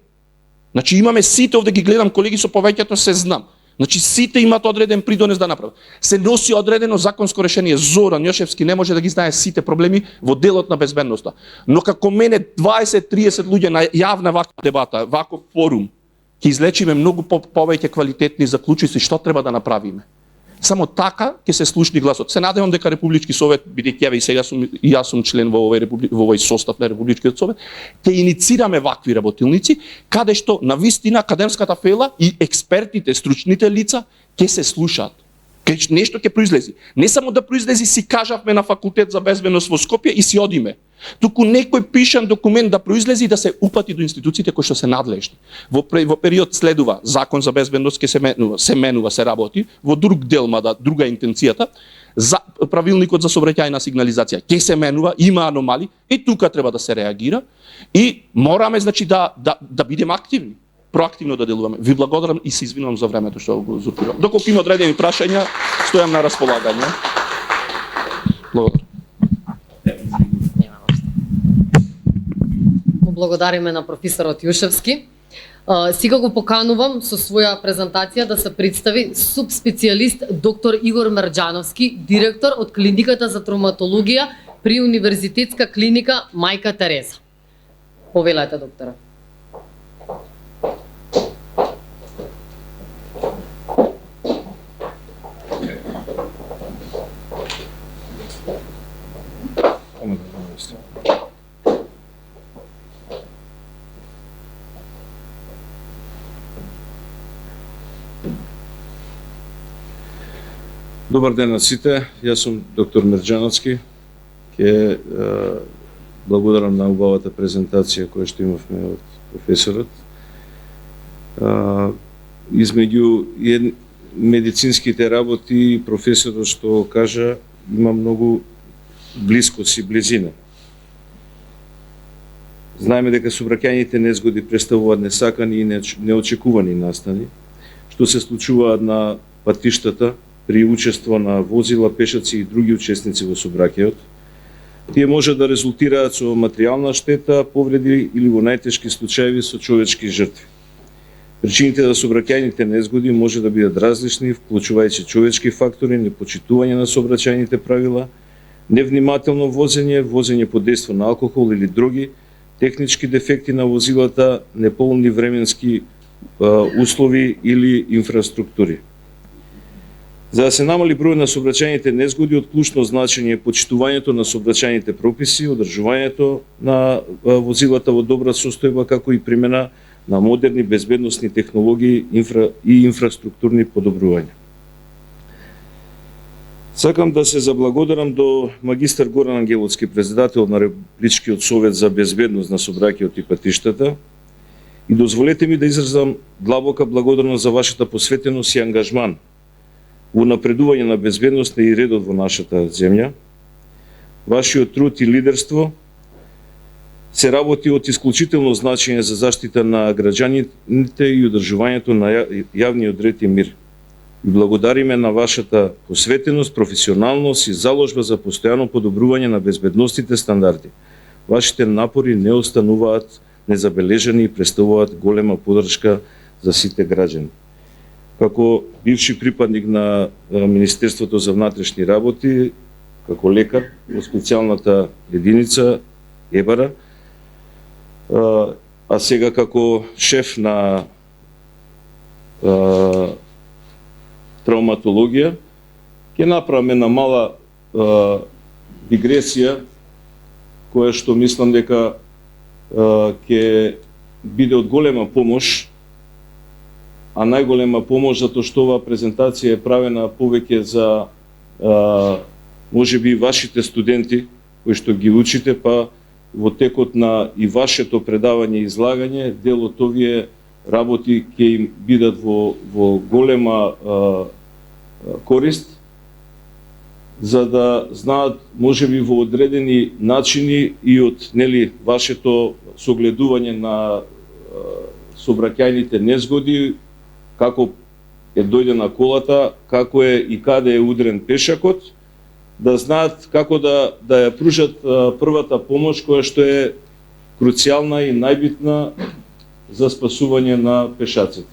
Значи имаме сите, овде ги гледам колеги со повеќето се знам. Значи сите имаат одреден придонес да направат. Се носи одредено законско решение. Зоран Јошевски не може да ги знае сите проблеми во делот на безбедноста. Но како мене 20-30 луѓе на јавна ваква дебата, ваков форум, ќе излечиме многу повеќе квалитетни заклучици што треба да направиме. Само така ќе се слушни гласот. Се надевам дека Републички совет, бидејќи еве и сега јас сум член во овој состав на Републичкиот совет, ќе иницираме вакви работилници, каде што на вистина академската фела и експертите, стручните лица ќе се слушаат. Нешто ќе произлези. Не само да произлези си кажавме на факултет за безбедност во Скопје и си одиме. Туку некој пишан документ да произлези и да се упати до институциите кои што се надлежни. Во период следува закон за безбедност ќе се менува, се работи, во друг дел, мада друга интенцијата, за правилникот за сообраќајна сигнализација ќе се менува, има аномали и тука треба да се реагира и мораме значи да бидеме активни, проактивно да делуваме. Ви благодарам и се извинувам за времето што го узурпирам. Доколку има одредени прашања, стојам на располагање. Благодарам. Благодариме на професорот Јушевски. Сега го поканувам со своја презентација да се представи субспецијалист доктор Игор Мерџановски, директор од клиниката за травматологија при Универзитетска клиника Мајка Тереза. Повелете, доктора. Добар ден на сите, јас сум доктор Мерџановски. Ќе благодарам на убавата презентација која што имавме од професорот. Измеѓу медицинските работи и професорот што кажа има многу блискост и близина. Знаеме дека сообраќајните незгоди представуваат несакани и неочекувани настани, што се случуваат на патиштата при учество на возила, пешаци и други учесници во сообраќајот. Тие може да резултираат со материјална штета, повреди или во најтешки случаи со човечки жртви. Причините за сообраќајните незгоди може да бидат различни, вклучувајќи човечки фактори, непочитување на сообраќајните правила, невнимателно возење, возење под дејство на алкохол или други, технички дефекти на возилата, неполни временски услови или инфраструктури. За да се намали број на сообраќајните незгоди, од клучно значење е почитувањето на сообраќајните прописи, одржувањето на возилата во добра состојба, како и примена на модерни безбедносни технологии и инфраструктурни подобрувања. Сакам да се заблагодарам до магистар Горан Ангеловски, председател на Републичкиот совет за безбедност на сообраќајот и патиштата, и дозволете ми да изразам длабока благодарност за вашата посветеност и ангажман во напредување на безбедноста и редот во нашата земја. Вашиот труд и лидерство се работи од исклучително значење за заштита на граѓаните и одржувањето на јавниот ред и мир. И благодариме на вашата посветеност, професионалност и заложба за постојано подобрување на безбедностите стандарди. Вашите напори не остануваат незабележани и представуваат голема поддршка за сите граѓани. Како бивши припадник на Министерството за внатрешни работи, како лекар во специјалната единица ЕБАРА, а сега како шеф на травматологија, ќе направиме една мала дигресија, која што мислам дека ќе биде од голема помош, а најголема помош затоа што оваа презентација е правена повеќе за можеби вашите студенти кои што ги учите, па во текот на и вашето предавање и излагање, дел од овие работи ќе им бидат во голема корист, за да знаат можеби во одредени начини и од вашето согледување на сообраќајните незгоди, како е дојдена колата, како е и каде е удрен пешакот, да знаат како да ја пружат првата помош која што е круцијална и најбитна за спасување на пешаците.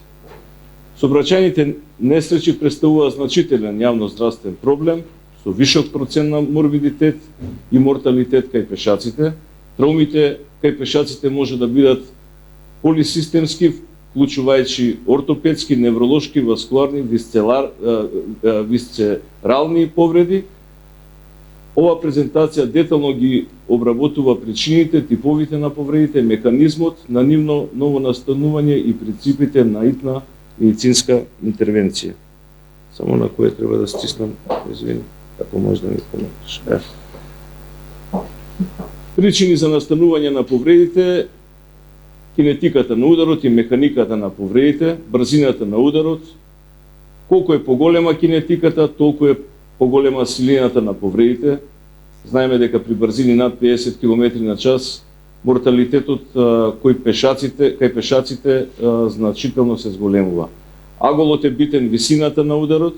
Сообраќајните несреќи представуваат значителен јавно-здравствен проблем со висок процент на морбидитет и морталитет кај пешаците. Травмите кај пешаците може да бидат полисистемски, вклучувајќи ортопедски, невролошки, васкуларни, висцерални повреди. Ова презентација детално ги обработува причините, типовите на повредите, механизмот на нивно ново настанување и принципите на итна медицинска интервенција. Само на кое треба да стиснам, извини, ако може да ми помогнеш. Причини за настанување на повредите: кинетиката на ударот и механиката на повредите, брзината на ударот. Колку е поголема кинетиката, толку е поголема силината на повредите. Знаеме дека при брзини над 50 км на час морталитетот кај пешаците значително се зголемува. Аголот е битен висината на ударот.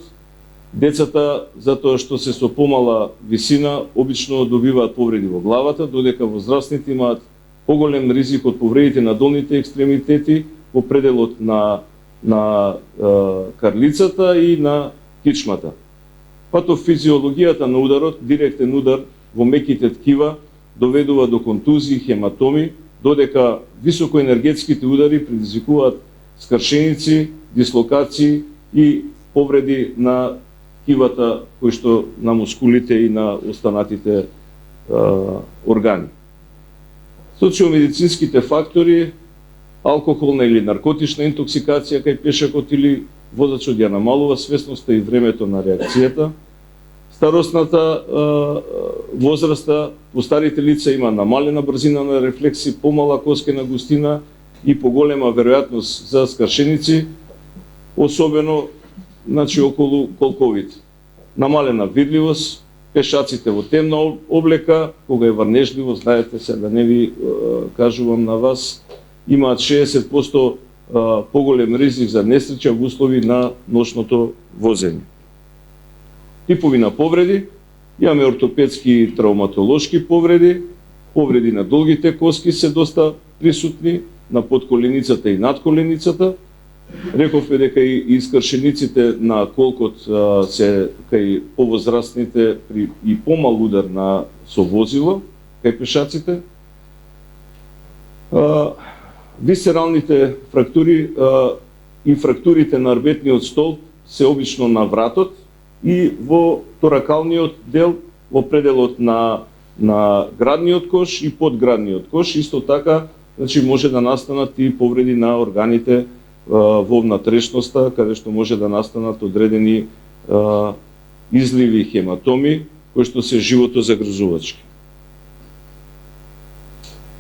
Децата, затоа што се со помала висина, обично добиваат повреди во главата, додека возрастните имаат поголем ризик од повредите на долните екстремитети во пределот на карлицата и на кичмата. Патофизиологијата на ударот, директен удар во меките ткива, доведува до контузии, хематоми, додека високоенергетските удари предизвикуваат скршеници, дислокации и повреди на ткивата кои што на мускулите и на останатите органи. Социомедицинските фактори: алкохолна или наркотична интоксикација кај пешакот или возачот ја намалува свесноста и времето на реакцијата. Старосната возраста, во старите лица има намалена брзина на рефлекси, помала коскена густина и поголема веројатност за скршеници, особено околу колковите. Намалена видливост, пешаците во темна облека, кога е врнежливо, знаете се, да не ви кажувам на вас, имаат 60% поголем ризик за несреќа во услови на ношното возење. Типови на повреди: имаме ортопедски и травматолошки повреди, повреди на долгите коски се доста присутни, на подколеницата и надколеницата, Рековме дека и искршениците на колкот се кај повозрастните и помал удар со возило кај пешаците. Висцералните фрактури и фрактурите на арбетниот столб се обично на вратот и во торакалниот дел, во пределот на градниот кош и подградниот кош. Исто така, значи може да настанат и повреди на органите во внатрешноста, каде што може да настанат одредени изливи хематоми, кои што се животозагрозувачки.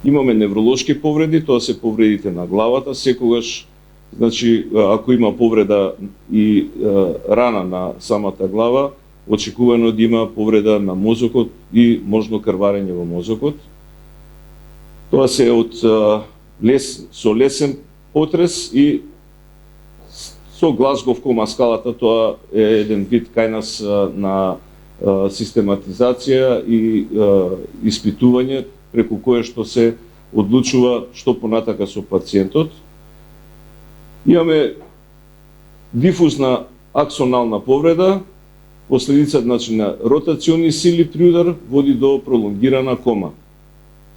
Имаме невролошки повреди, тоа се повредите на главата, секогаш, значи, ако има повреда и рана на самата глава, очекувано да има повреда на мозокот и можно крварење во мозокот. Тоа се со лесен потрес и со глазгов кома скалата, тоа е еден вид кај нас на систематизација и испитување преку кое што се одлучува што понатака со пациентот. Имаме дифузна аксонална повреда, последица значи на ротациони сили при удар води до пролонгирана кома.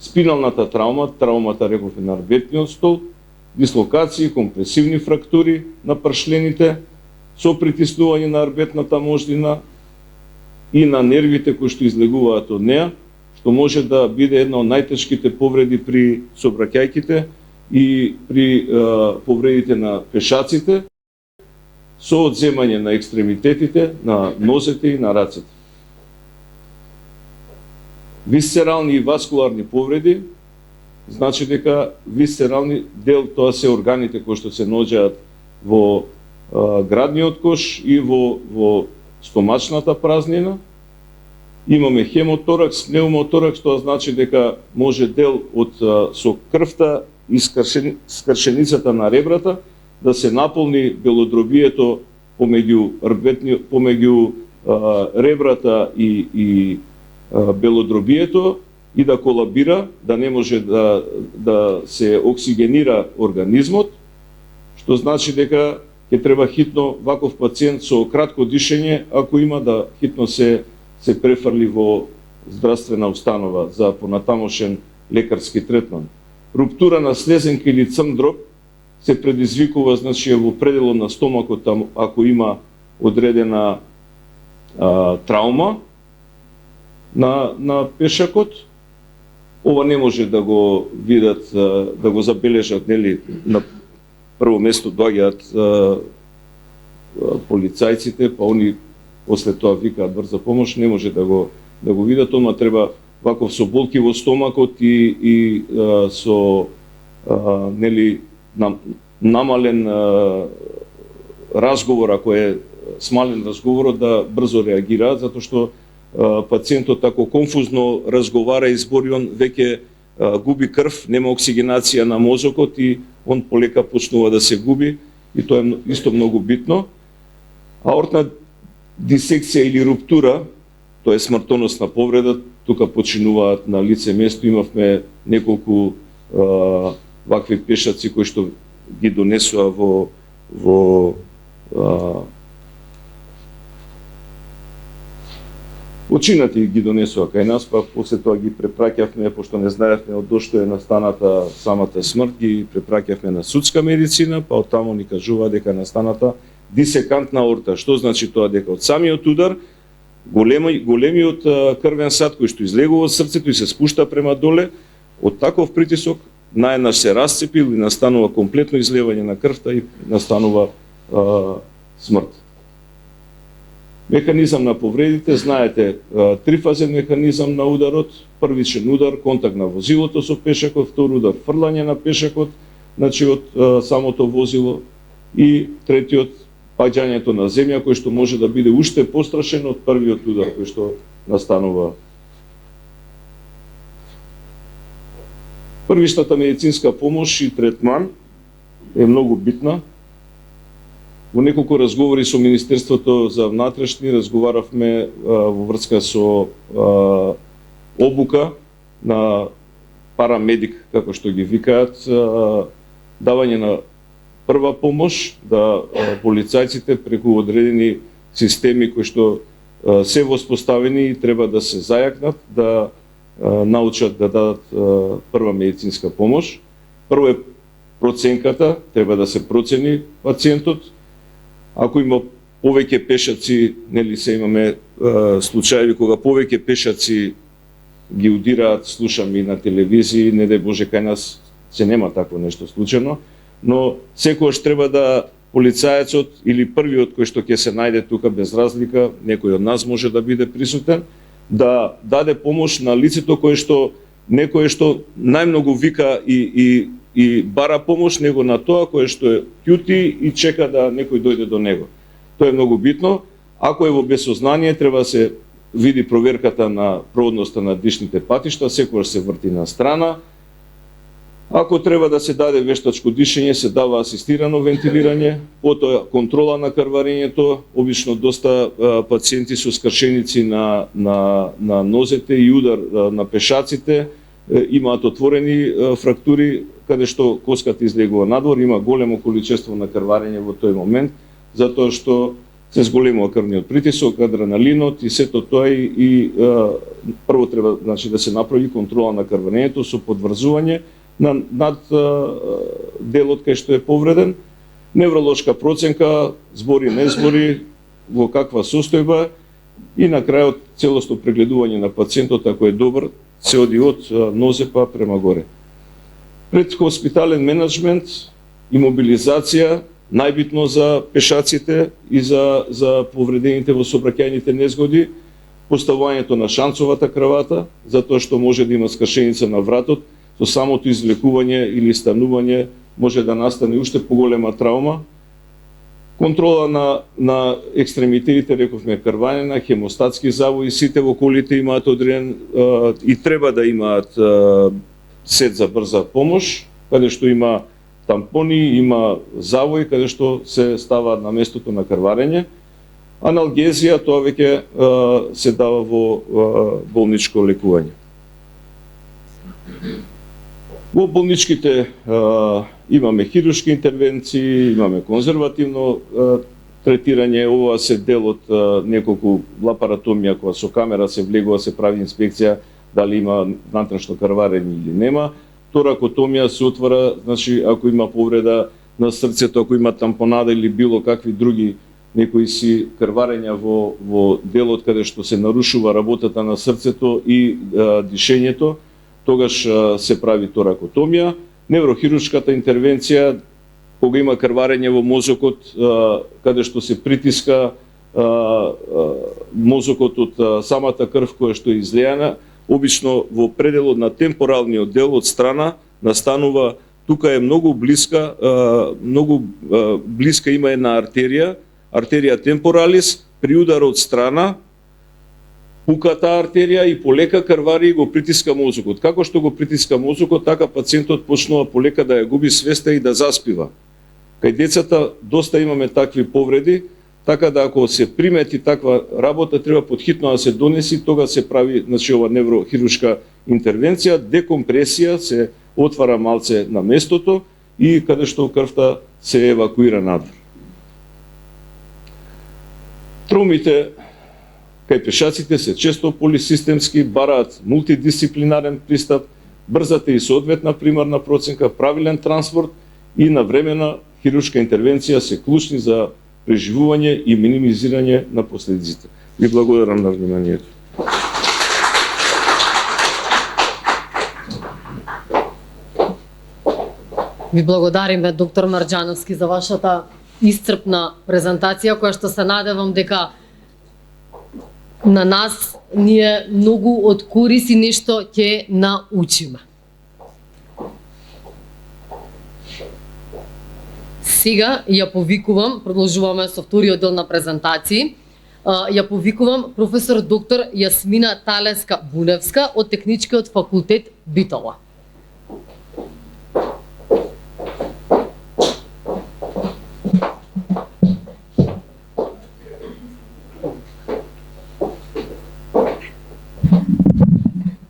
Спиналната травма, травмата рековме на арбетниот столб, дислокации, компресивни фрактури на пршлените, со притиснување на арбетната мождина и на нервите кои што излегуваат од неа, што може да биде една од најтешките повреди при сообраќајките и при повредите на пешаците, со одземање на екстремитетите, на нозете и на рацете. Висцерални и васкуларни повреди, значи дека висцерални дел тоа се органите кои што се наоѓаат во градниот кош и во стомачната празнина. Имаме хемоторакс, пневмоторакс, тоа значи дека може дел со крвта и скршеницата на ребрата да се наполни белодробието помеѓу ребрата и белодробието и да колабира, да не може да се оксигенира организмот, што значи дека ќе треба хитно ваков пациент со кратко дишење, ако има да хитно се префрли во здравствена установа за понатамошен лекарски третман. Руптура на слезенка или црн дроб се предизвикува значи во пределот на стомакот ако има одредена травма на пешакот. Ова не може да го видат, да го забележат, нели, на прво место доаѓаат полицајците, па они после тоа викаат брза помош, не може да го видат, ома треба ваков со болки во стомакот и со нели намален разговор, ако е смален разговорот, да брзо реагираат, затоа што пациентот ако конфузно разговара и збори, он веќе губи крв, нема оксигенација на мозокот и он полека почнува да се губи и тоа е исто многу битно. Аортна дисекција или руптура, тоа е смртоносна повреда, тука починуваат на лице место. Имавме неколку вакви пешаци кои што ги донесува во Очината ги донесува кај нас, па после тоа ги препраќавме, пошто не знаевме од што е настаната самата смрт, ги препраќавме на судска медицина, па од таму ни кажува дека настаната дисекантна аорта. Што значи тоа? Дека од самиот удар големиот крвен сад кој што излегува од срцето и се спушта према доле, од таков притисок наеднаш се расцепи и настанува комплетно излевање на крвта и настанува смрт. Механизам на повредите, знаете, трифазен механизам на ударот, првичен удар, контакт на возилото со пешакот, втор удар, фрлање на пешакот, значи од самото возило, и третиот, паѓањето на земја, кој што може да биде уште пострашен од првиот удар кој што настанува. Првичната медицинска помош и третман е многу битна. Во неколку разговори со Министерството за внатрешни разговаравме во врска со обука на парамедик, како што ги викаат, давање на прва помош, да полицајците преку одредени системи кои што се воспоставени и треба да се зајакнат, да научат да дадат прва медицинска помош. Прво е проценката, треба да се процени пациентот. Ако има повеќе пешаци, нели се имаме случаи кога повеќе пешаци ги удираат, слушаме и на телевизии, не дај Боже кај нас се нема такво нешто случено, но секогаш треба да полицаецот или првиот кој што ќе се најде тука без разлика, некој од нас може да биде присутен, да даде помош на лицето некој што најмногу вика и бара помош, него на тоа кој што ќути и чека да некој дојде до него. Тоа е многу битно. Ако е во безсознание, треба да се види проверката на проводноста на дишните патишта, секогаш се врти на страна. Ако треба да се даде вештачко дишење, се дава асистирано вентилирање, потоа контрола на крварењето, обично доста пациенти со скршеници на нозете и удар на пешаците, имаат отворени фрактури, каде што коската излегува надвор, има големо количество на крварење во тој момент, затоа што се зголемува крвниот притисок, адреналинот и сето тоа и прво треба да се направи контрола на крварењето со подврзување над делот кај што е повреден, невролошка проценка, збори, не збори, во каква состојба и на крајот целосно прегледување на пациентот, ако е добар, се оди од нозе па према горе. Предхоспитален менеджмент и мобилизација, најбитно за пешаците и за повредените во сообраќајните незгоди, поставувањето на шанцовата кравата, затоа што може да има скршеница на вратот, со самото излекување или станување може да настане уште поголема травма. Контрола на екстремитетите, рековме крварење, хемостатски завои, сите во колите имаат одреден и треба да имаат сет за брза помош, каде што има тампони, има завои каде што се ставаат на местото на крварење. Аналгезија, тоа веќе се дава во болничко лекување. Во болничките имаме хируршки интервенции, имаме конзервативно третирање, ова се дел од неколку лапаротомија која со камера се влегува, се прави инспекција дали има внатрешно крварење или нема. Торакотомија се отвара, значи ако има повреда на срцето, ако има тампонада или било какви други некои си крварења во делот каде што се нарушува работата на срцето и дишењето, тогаш се прави торакотомија. Неврохируршката интервенција, кога има крварење во мозокот, каде што се притиска мозокот од самата крв која што е излејана, обично во пределот на темпоралниот дел од страна настанува, тука е многу блиска има една артерија темпоралис, при удар од страна пука таа артерија и полека крвари и го притиска мозокот. Како што го притиска мозокот, така пациентот почнува полека да ја губи свеста и да заспива. Кај децата доста имаме такви повреди, така да ако се примети таква работа, треба подхитно да се донеси, тога се прави, значи, ова неврохируршка интервенција, декомпресија, се отвара малце на местото и каде што крвта се евакуира надвор. Травмите кај пешаците се често полисистемски, бараат мултидисциплинарен пристап, брзата и соодветна примарна проценка, правилен транспорт и навремена хируршка интервенција се клучни за преживување и минимизирање на последиците. Ви благодарам на вниманието. Ви благодариме, доктор Марџановски, за вашата исцрпна презентација, која што се надевам дека на нас ние многу од корис и нешто ќе научиме. Сега ја повикувам, продолжуваме со вториот дел на презентации, ја повикувам професор доктор Јасмина Талеска-Буневска од Техничкиот факултет Битола.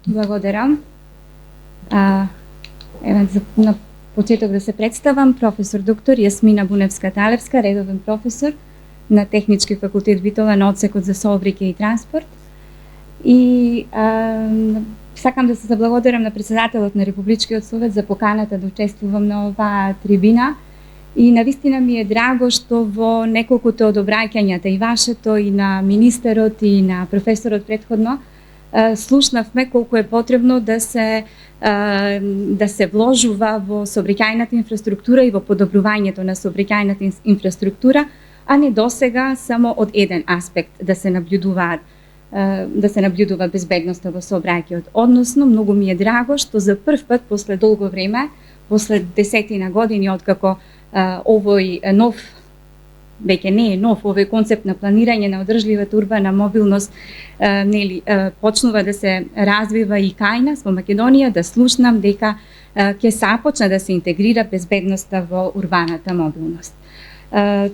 Благодарам. На почеток да се представам, професор доктор Јасмина Буневска-Талевска, редовен професор на Технички факултет Битола на одсекот за сообраќај и транспорт. И сакам да се заблагодарам на председателот на Републичкиот совет за поканата да учествувам на оваа трибина. И навистина ми е драго што во неколкуто од обраќањата и вашето и на министерот и на професорот претходно слушнавме колку е потребно да се вложува во сообраќајната инфраструктура и во подобрувањето на сообраќајната инфраструктура, а не досега само од еден аспект да се наблюдува безбедноста во сообраќајот. Односно, многу ми е драго што за прв пат после долго време, после десетина години откако овој нов, веќе не е нов, овој концепт на планирање на одржливата урбана мобилност почнува да се развива и кај нас во Македонија, да слушнам дека ќе започне да се интегрира безбедноста во урбаната мобилност.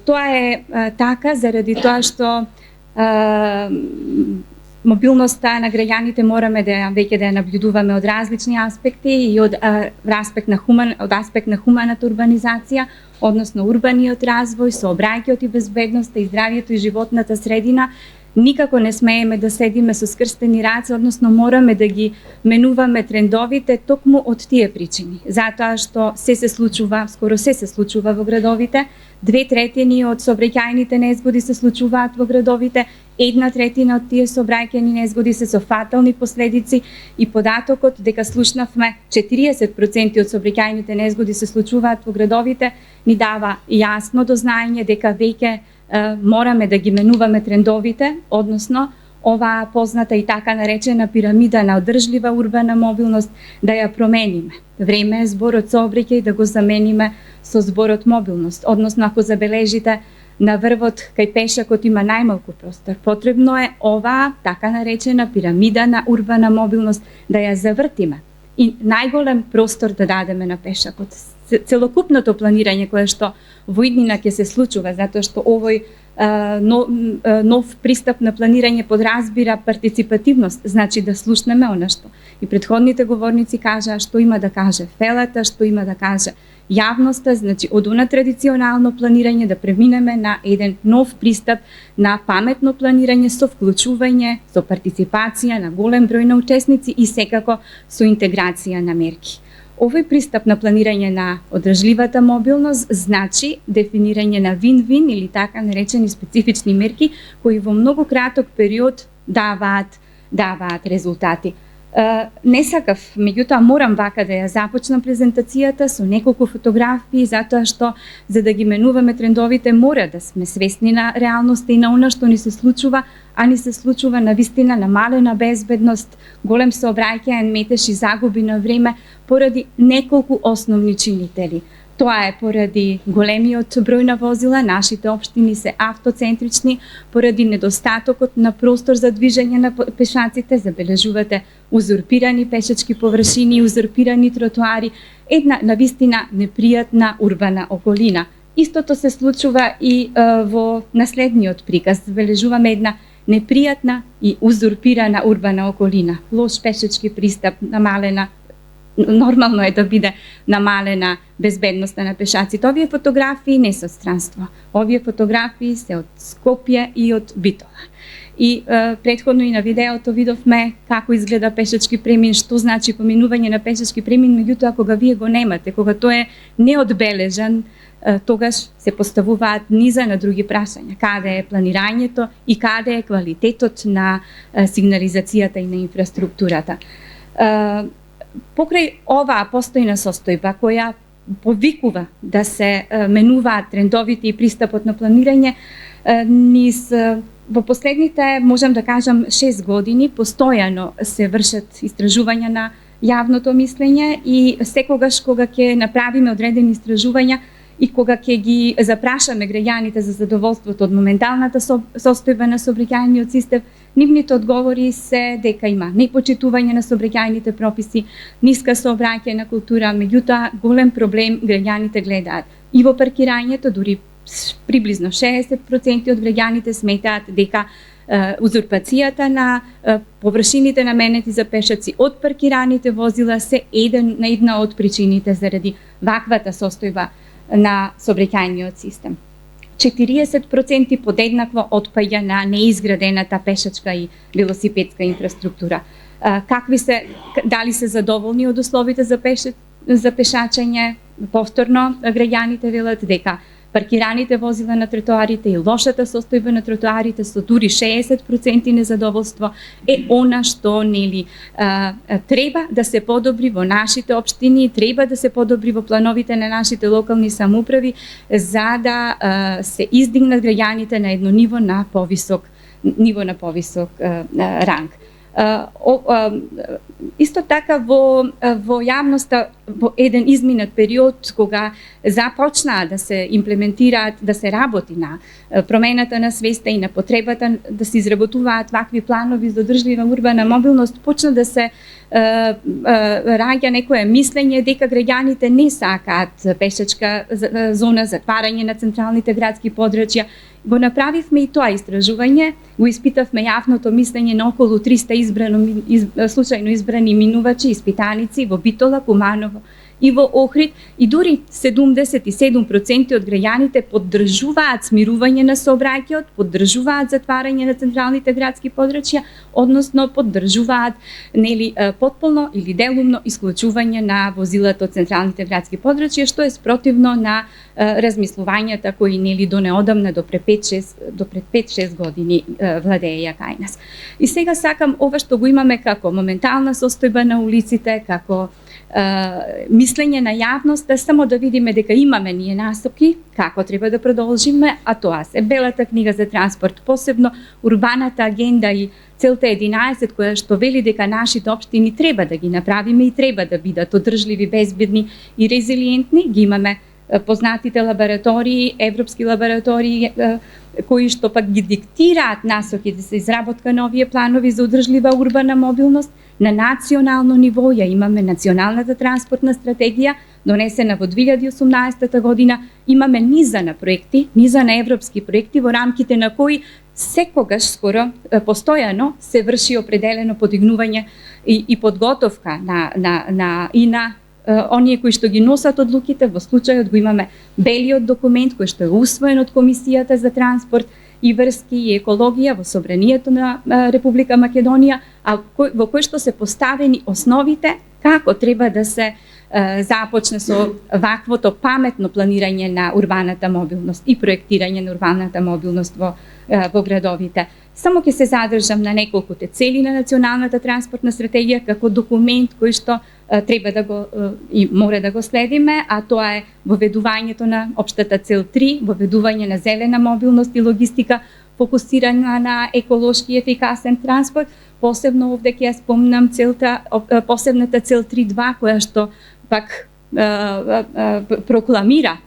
Тоа е така заради тоа што мобилноста на граѓаните мораме да веќе да ја наблюдуваме од различни аспекти и од аспект на хуманата урбанизација, односно урбаниот развој, сообраќајот и безбедноста и здравието и животната средина. Никако не смееме да седиме со скрстени раце, односно мораме да ги менуваме трендовите токму од тие причини. Затоа што се случува, скоро се случува во градовите, 2/3 од сообраќајните незгоди се случуваат во градовите, 1/3 од тие сообраќајни незгоди се со фатални последици и податокот дека слушнавме 40% од сообраќајните незгоди се случуваат во градовите ни дава јасно до знаење дека веќе мораме да ги менуваме трендовите, односно оваа позната и така наречена пирамида на одржлива урбана мобилност да ја промениме. Време е зборот сообраќај да го замениме со зборот мобилност, односно ако забележите на врвот кај пешакот има најмалку простор. Потребно е оваа така наречена пирамида на урбана мобилност да ја завртиме и најголем простор да дадеме на пешакот. Целокупното планирање кое што во иднина ќе се случува, затоа што овој нов пристап на планирање подразбира партиципативност, значи да слушнеме она што и претходните говорници кажаа што има да каже фелата, што има да каже јавноста, значи од она традиционално планирање да преминеме на еден нов пристап на паметно планирање со вклучување, со партиципација на голем број на учесници и секако со интеграција на мерки. Овој пристап на планирање на одржливата мобилност значи дефинирање на вин-вин или така наречени специфични мерки кои во многу краток период даваат резултати. Не сакав, меѓутоа морам вака да ја започнам презентацијата со неколку фотографии, затоа што за да ги менуваме трендовите мора да сме свесни на реалноста и на она што ни се случува, а ни се случува навистина намалена безбедност, голем сообраќаен метеж и загуби на време поради неколку основни чинители. Тоа е поради големиот број на возила, нашите општини се автоцентрични, поради недостатокот на простор за движење на пешаците, забележувате узурпирани пешачки површини, узурпирани тротоари, една навистина непријатна урбана околина. Истото се случува и во наследниот приказ, забележуваме една непријатна и узурпирана урбана околина, лош пешачки пристап, намалена нормално е да биде намалена безбедноста на пешаците. Овие фотографии не се од странство. Овие фотографии се од Скопје и од Битола. И претходно и на видеото видовме како изгледа пешачки премин, што значи поминување на пешачки премин, меѓутоа кога вие го немате, кога тој е неодбележан, тогаш се поставуваат низа на други прашања. Каде е планирањето и каде е квалитетот на сигнализацијата и на инфраструктурата. Покрај оваа постојна состојба која повикува да се менуваат трендовите и пристапот на планирање, во последните, можам да кажам, 6 години постојано се вршат истражувања на јавното мислење и секогаш кога ќе направиме одредени истражувања и кога ќе ги запрашаме граѓаните за задоволството од моменталната состојба на сообраќајниот систем, нивните одговори се дека има непочитување на сообраќајните прописи, ниска сообраќајна култура, меѓутоа голем проблем граѓаните гледаат и во паркирањето, дури приблизно 60% од граѓаните сметаат дека узурпацијата на површините наменети за пешаци од паркираните возила се една од причините заради ваквата состојба на сообраќајниот систем. 40% подеднакво отпаѓа на неизградената пешачка и велосипедска инфраструктура. Дали се задоволни од условите за пешачење? Повторно, граѓаните велат дека паркираните возила на тротоарите и лошата состојба на тротоарите со дури 60% незадоволство е она што треба да се подобри во нашите општини, треба да се подобри во плановите на нашите локални самоуправи за да се издигнат граѓаните на едно ниво на повисок ранг. Исто така во јавноста во еден изминат период кога започнаа да се имплементираат, да се работи на промената на свеста и на потребата да се изработуваат вакви планови за одржлива урбана мобилност, почна да се раѓа некое мислење дека граѓаните не сакаат пешачка зона, затварање на централните градски подрачја. Го направивме и тоа истражување, го испитавме јавното мислење на околу 300 случајно избрани минувачи, испитаници во Битола, Куманово и во Охрид, и дури 77% од граѓаните поддржуваат смирување на сообраќајот, поддржуваат затварање на централните градски подрачја, односно поддржуваат потполно или делумно исклучување на возилата од централните градски подрачја, што е спротивно на размислувањата кои до неодамна, до пред 5-6 години владееја кај нас. И сега сакам ова што го имаме како моментална состојба на улиците, како мислење на јавност, само да видиме дека имаме ние насоки како треба да продолжиме, а тоа се Белата книга за транспорт, посебно урбаната агенда и целта 11 која што вели дека нашите општини треба да ги направиме и треба да бидат одржливи, безбедни и резилиентни. Ги имаме познатите лаборатории, европски лаборатории кои што пак ги диктираат насоките за изработка на овие планови за одржлива урбана мобилност. На национално ниво ја имаме националната транспортна стратегија, донесена во 2018 година. Имаме низа на проекти, низа на европски проекти во рамките на кои секогаш скоро постојано се врши определено подигнување и подготовка на оние кои што ги носат одлуките. Во случајот го имаме белиот документ кој што е усвоен од Комисијата за транспорт и врски и екологија во Собранието на Република Македонија, во кој што се поставени основите како треба да се започне со ваквото паметно планирање на урбаната мобилност и проектирање на урбаната мобилност во градовите. Само ќе се задржам на неколкуте цели на националната транспортна стратегија како документ кој што треба да го и мора да го следиме, а тоа е воведувањето на општата цел 3, воведување на зелена мобилност и логистика, фокусирана на еколошки ефикасен транспорт. Посебно овде ќе ја спомнам посебната цел 3.2 која што пак прокламира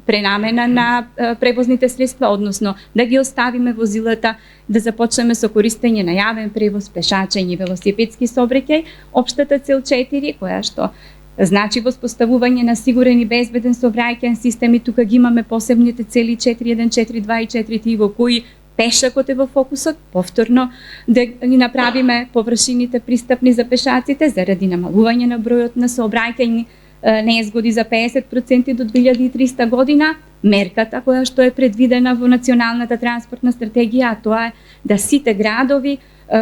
пренамена на превозните средства, односно да ги оставиме возилата, да започнеме со користење на јавен превоз, пешачење и велосипедски сообраќај. Општата цел 4, која што значи воспоставување на сигурен и безбеден сообраќајен систем, и тука ги имаме посебните цели 4.1, 4.2 и 4.3 во кои пешакот е во фокусот, повторно да ги направиме површините пристапни за пешаците заради намалување на бројот на сообраќајни незгоди за 50% до 2300 година. Мерката која што е предвидена во националната транспортна стратегија, а тоа е да сите градови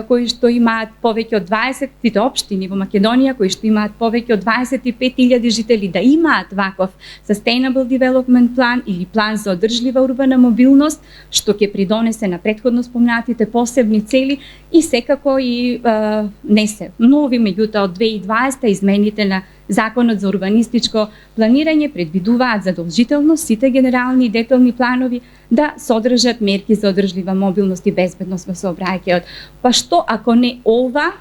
кои што имаат повеќе од 20 општини во Македонија, кои што имаат повеќе од 25.000 жители, да имаат ваков Sustainable Development Plan или план за одржлива урбана мобилност, што ќе придонесе на претходно спомнатите посебни цели и секако и не се нови, меѓутоа од 2020 измените на Законот за урбанистичко планирање предвидуваат задолжително сите генерални и детални планови да содржат мерки за одржлива мобилност и безбедност во сообраќајот. Па што ако не ова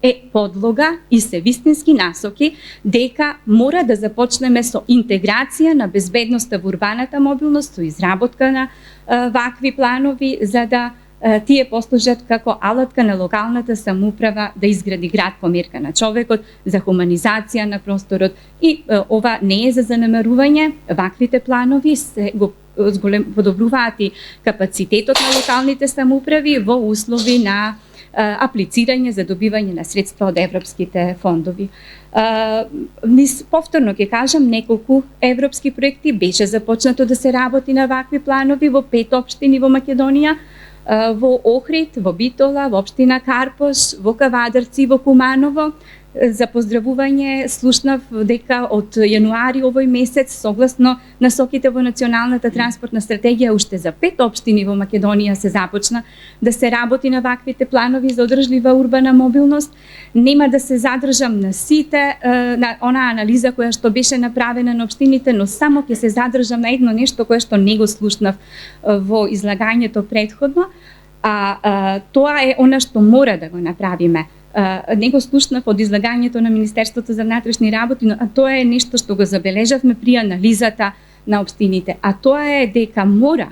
е подлога и се вистински насоки дека мора да започнеме со интеграција на безбедноста во урбаната мобилност, со изработка на вакви планови за да тие послужат како алатка на локалната самоуправа да изгради град по мерка на човекот, за хуманизација на просторот. И ова не е за занемарување, ваквите планови се го подобруваат и капацитетот на локалните самоуправи во услови на аплицирање за добивање на средства од европските фондови. Повторно ќе кажам, неколку европски проекти беше започнато да се работи на вакви планови во 5 општини во Македонија, во Охрид, во Битола, во општина Карпош, во Кавадарци, во Куманово. За поздравување слушнав дека од јануари овој месец, согласно насоките во Националната транспортна стратегија, уште за 5 општини во Македонија се започна да се работи на ваквите планови за одржлива урбана мобилност. Нема да се задржам на сите, на она анализа која што беше направена на општините, но само ќе се задржам на едно нешто кое што не го слушнав во излагањето претходно, тоа е она што мора да го направиме. Не го слушнав од излагањето на Министерството за внатрешни работи, но тоа е нешто што го забележавме при анализата на општините, а тоа е дека мора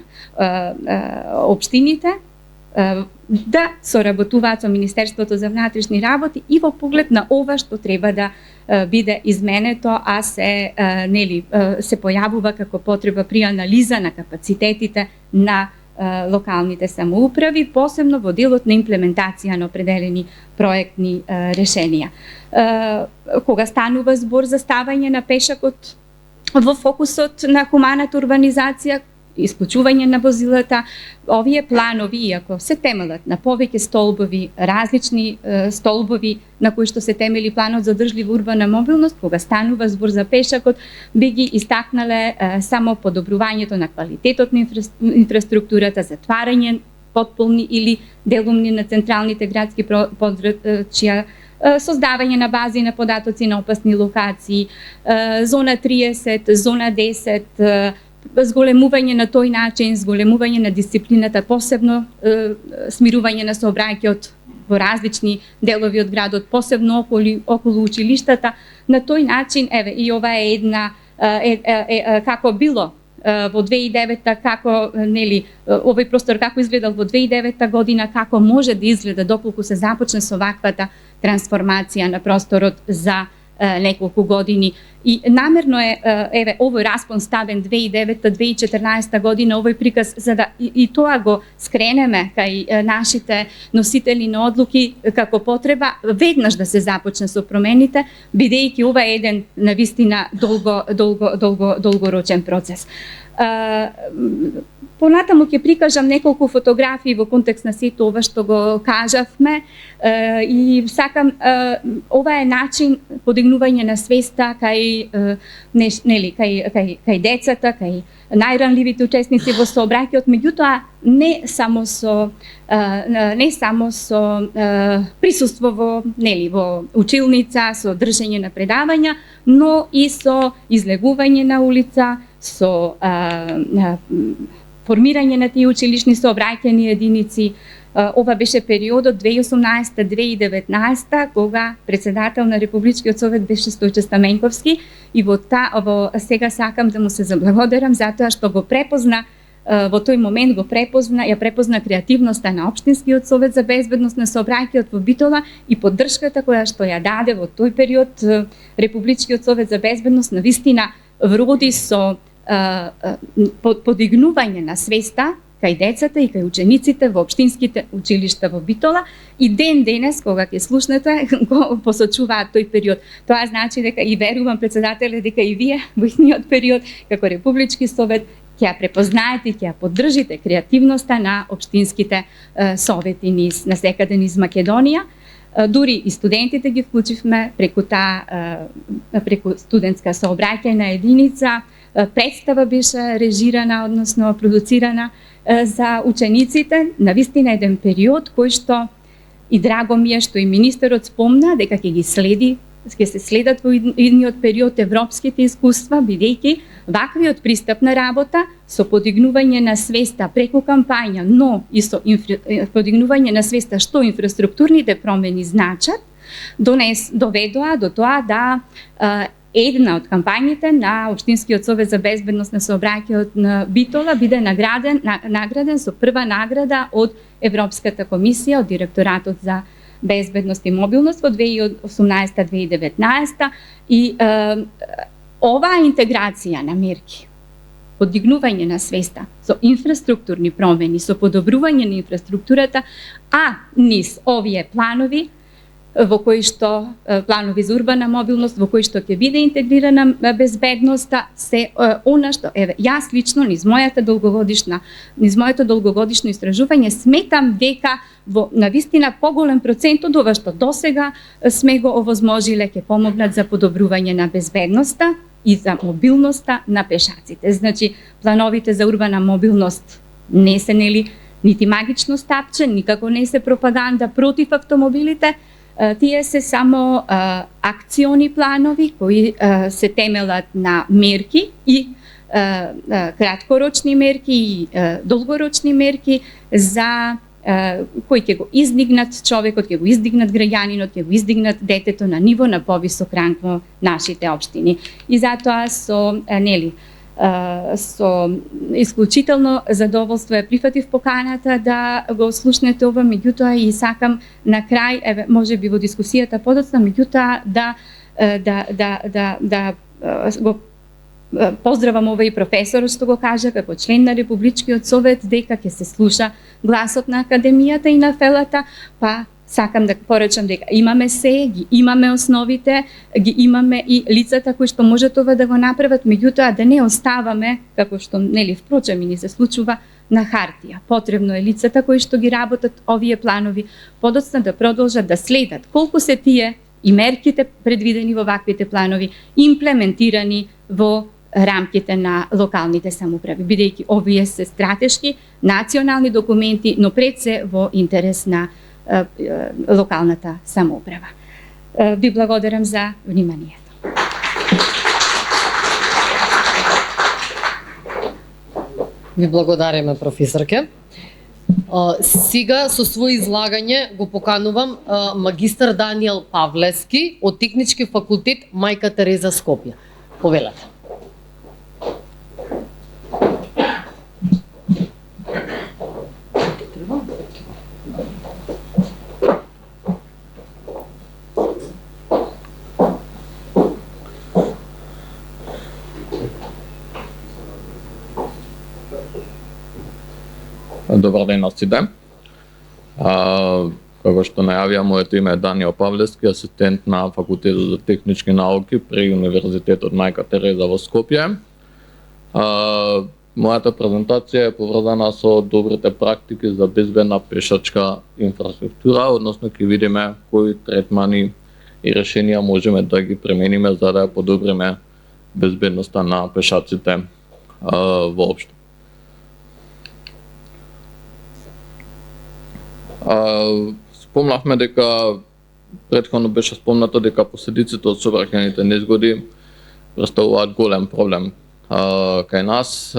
општините да соработуваат со Министерството за внатрешни работи и во поглед на ова што треба да биде изменето, а се појавува како потреба при анализа на капацитетите на локалните самоуправи, посебно во делот на имплементација на определени проектни решенија. Кога станува збор за ставање на пешакот во фокусот на хуманата урбанизација, исклучување на возилата, овие планови, иако се темелат на повеќе столбови, различни столбови на кои што се темели планот за одржлива урбана мобилност, кога станува збор за пешакот, би ги истакнале само подобрувањето на квалитетот на инфраструктурата, затварање потполни или делумни на централните градски подрачја, создавање на бази на податоци на опасни локации, зона 30, зона 10, зголемување на тој начин, зголемување на дисциплината, посебно смирување на сообраќајот во различни делови од градот, посебно околу училиштата. На тој начин, еве, и ова е една, како било во 2009-та, како, нели, овој простор како изгледал во 2009 година, како може да изгледа доколку се започне со ваквата трансформација на просторот за неколку години. И намерно е, еве, овој распон ставен 2009-2014 година, овој приказ, за да и тоа го скренеме кај нашите носители на одлуки како потреба веднаш да се започне со промените, бидејќи ова е еден навистина долгорочен процес. Понатаму ќе прикажам неколку фотографии во контекст на сето ова што го кажавме и сакам, ова е начин подигнување на свеста кај децата, кај најранливите учесници во сообраќајот, меѓутоа не само со присуство во училница, со држење на предавања, но и со излегување на улица, со формирање на тие училишни сообраќајни единици. Ова беше периодот 2018-2019, кога председател на Републичкиот совет беше Стојче Стаменковски, и сега сакам да му се заблагодарам затоа што го препозна, во тој момент ја препозна креативноста на Општинскиот совет за безбедност на сообраќајот во Битола и поддршката која што ја даде во тој период Републичкиот совет за безбедност навистина вроди со подигнување на свеста кај децата и кај учениците во општинските училишта во Битола, и ден денес кога ќе слушнете го посочуваат тој период. Тоа значи дека, и верувам председателе, дека и вие во идниот период како Републички совет ќе ја препознаете и ќе ја поддржите креативноста на општинските совети на секаде низ Македонија. Дури и студентите ги вклучивме преку студентска сообраќајна единица. Представа беше режирана, односно продуцирана за учениците. Навистина еден период кој што, и драго ми е што и министерот спомна дека ќе се следат во идниот период европските искуства, бидејќи ваквиот пристап на работа со подигнување на свеста преку кампања, но и со подигнување на свеста што инфраструктурните промени значат, доведоа до тоа да една од кампањите на Општинскиот совет за безбедност на сообраќајот на Битола биде награден со прва награда од Европската комисија, од Директоратот за безбедност и мобилност во 2018-2019, и оваа интеграција на мерки подигнување на свеста, со инфраструктурни промени, со подобрување на инфраструктурата, а низ овие планови во кои што планови за урбана мобилност, во кои што ќе биде интегрирана безбедноста, се она што јас лично низ моето долгогодишно истражување сметам дека во навистина поголем процент од ова што досега сме го овозможиле ќе помогнат за подобрување на безбедноста и за мобилноста на пешаците. Значи, плановите за урбана мобилност не се нити магично стапче, никако не се пропаганда против автомобилите, тие се само акциони планови кои се темелат на мерки и краткорочни мерки и долгорочни мерки за кои ќе го издигнат човекот, ќе го издигнат граѓанинот, ќе го издигнат детето на ниво на повисок ранг во нашите општини. И затоа со исклучително задоволство ја прифатив поканата да го слушнете ова, меѓутоа и сакам на крај, можеби во дискусијата подоцна, меѓутоа да го поздравам ова и професорот што го кажа како член на Републичкиот совет дека ќе се слуша гласот на академијата и на фелата, па сакам да порачам дека имаме ги имаме основите, ги имаме и лицата кои што можат ова да го направат, меѓутоа да не оставаме, како што впрочем и ни се случува, на хартија. Потребно е лицата кои што ги работат овие планови подоцна да продолжат да следат колку се тие и мерките предвидени во ваквите планови имплементирани во рамките на локалните самоуправи, бидејќи овие се стратешки национални документи, но пред се во интерес на локалната самоуправа. Ви благодарам за вниманието. Ви благодариме, професорке. Сега со своје излагање го поканувам магистар Даниел Павлевски од Технички факултет Мајка Тереза Скопје. Повелете. Добар ден на сите. Како што најавија, моето име е Даниел Павлевски, асистент на Факултетот за технички науки при Универзитетот Мајка Тереза во Скопје. Мојата презентација е поврзана со добрите практики за безбедна пешачка инфраструктура, односно ќе видиме кои третмани и решенија можеме да ги примениме за да ја подобриме безбедноста на пешаците воопшто. Спомнавме дека претходно беше спомнато дека последиците од сообраќајните незгоди представуваат голем проблем кај нас,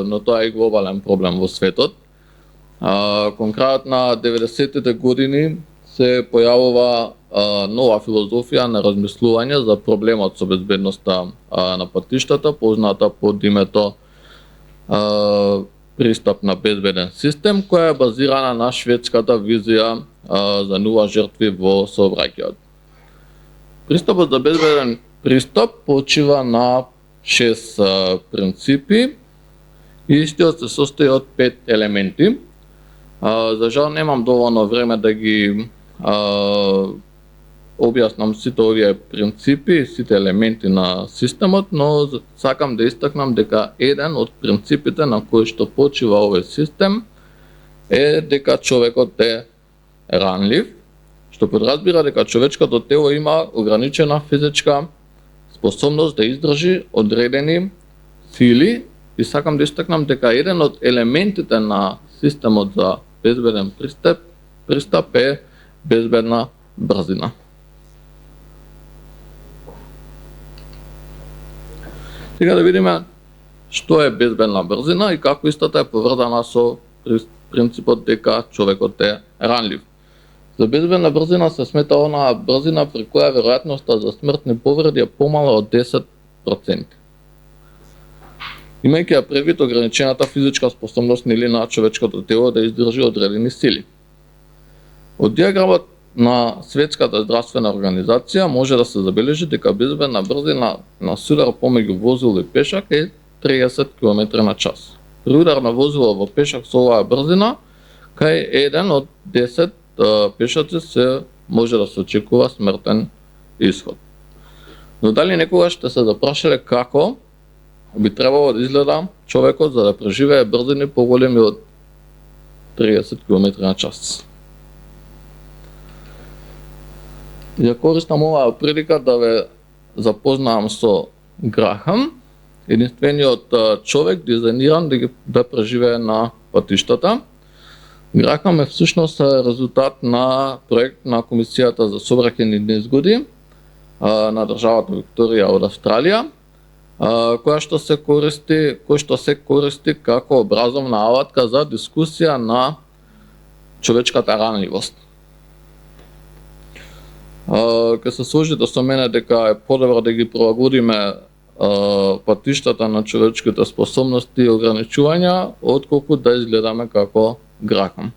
но тоа е и глобален проблем во светот. Кон крајот на 90-тите години се појавува нова филозофија на размислување за проблемот со безбедноста на патиштата, позната под името пристап на безбеден систем, која е базирана на шведската визија за нула жртви во сообраќајот. Пристапот за безбеден пристап почива на 6 принципи и истиот се состои од 5 елементи. За жал немам доволно време да ги објаснам сите овие принципи и сите елементи на системот, но сакам да истакнам дека еден од принципите на кој што почива овој систем е дека човекот е ранлив, што подразбира дека човечкото тело има ограничена физичка способност да издржи одредени сили и сакам да истакнам дека еден од елементите на системот за безбеден пристап е безбедна брзина. Сега да видиме што е безбедна брзина и како истата е поврзана со принципот дека човекот е ранлив. За безбедна брзина се смета онаа брзина при која веројатноста за смртни повреди е помала од 10%. Имајќи ја предвид ограничената физичка способност на човечкото тело да издржи одредени сили. Од диаграмот на Светската здравствена организација може да се забележи дека безбедна брзина на судар помеѓу возил и пешак е 30 км на час. При удар на возило во пешак со оваа брзина, кај еден од 10 пешаци се може да се очекува смртен исход. Но дали некогаш сте се запрашале како би требало да изгледа човекот за да преживее брзини поголеми од 30 км на час? Ја користам оваа прилика да ве запознаам со Грахам, единствениот човек дизајниран да преживее на патиштата. Грахам е всушност резултат на проект на Комисијата за сообраќајни незгоди на државата Викторија од Австралија, кој што се користи како образовна алатка за дискусија на човечката ранливост. Ке се сложите со мене дека е подобро да ги прилагодиме патиштата на човечките способности и ограничувања, отколку да изгледаме како Грахам.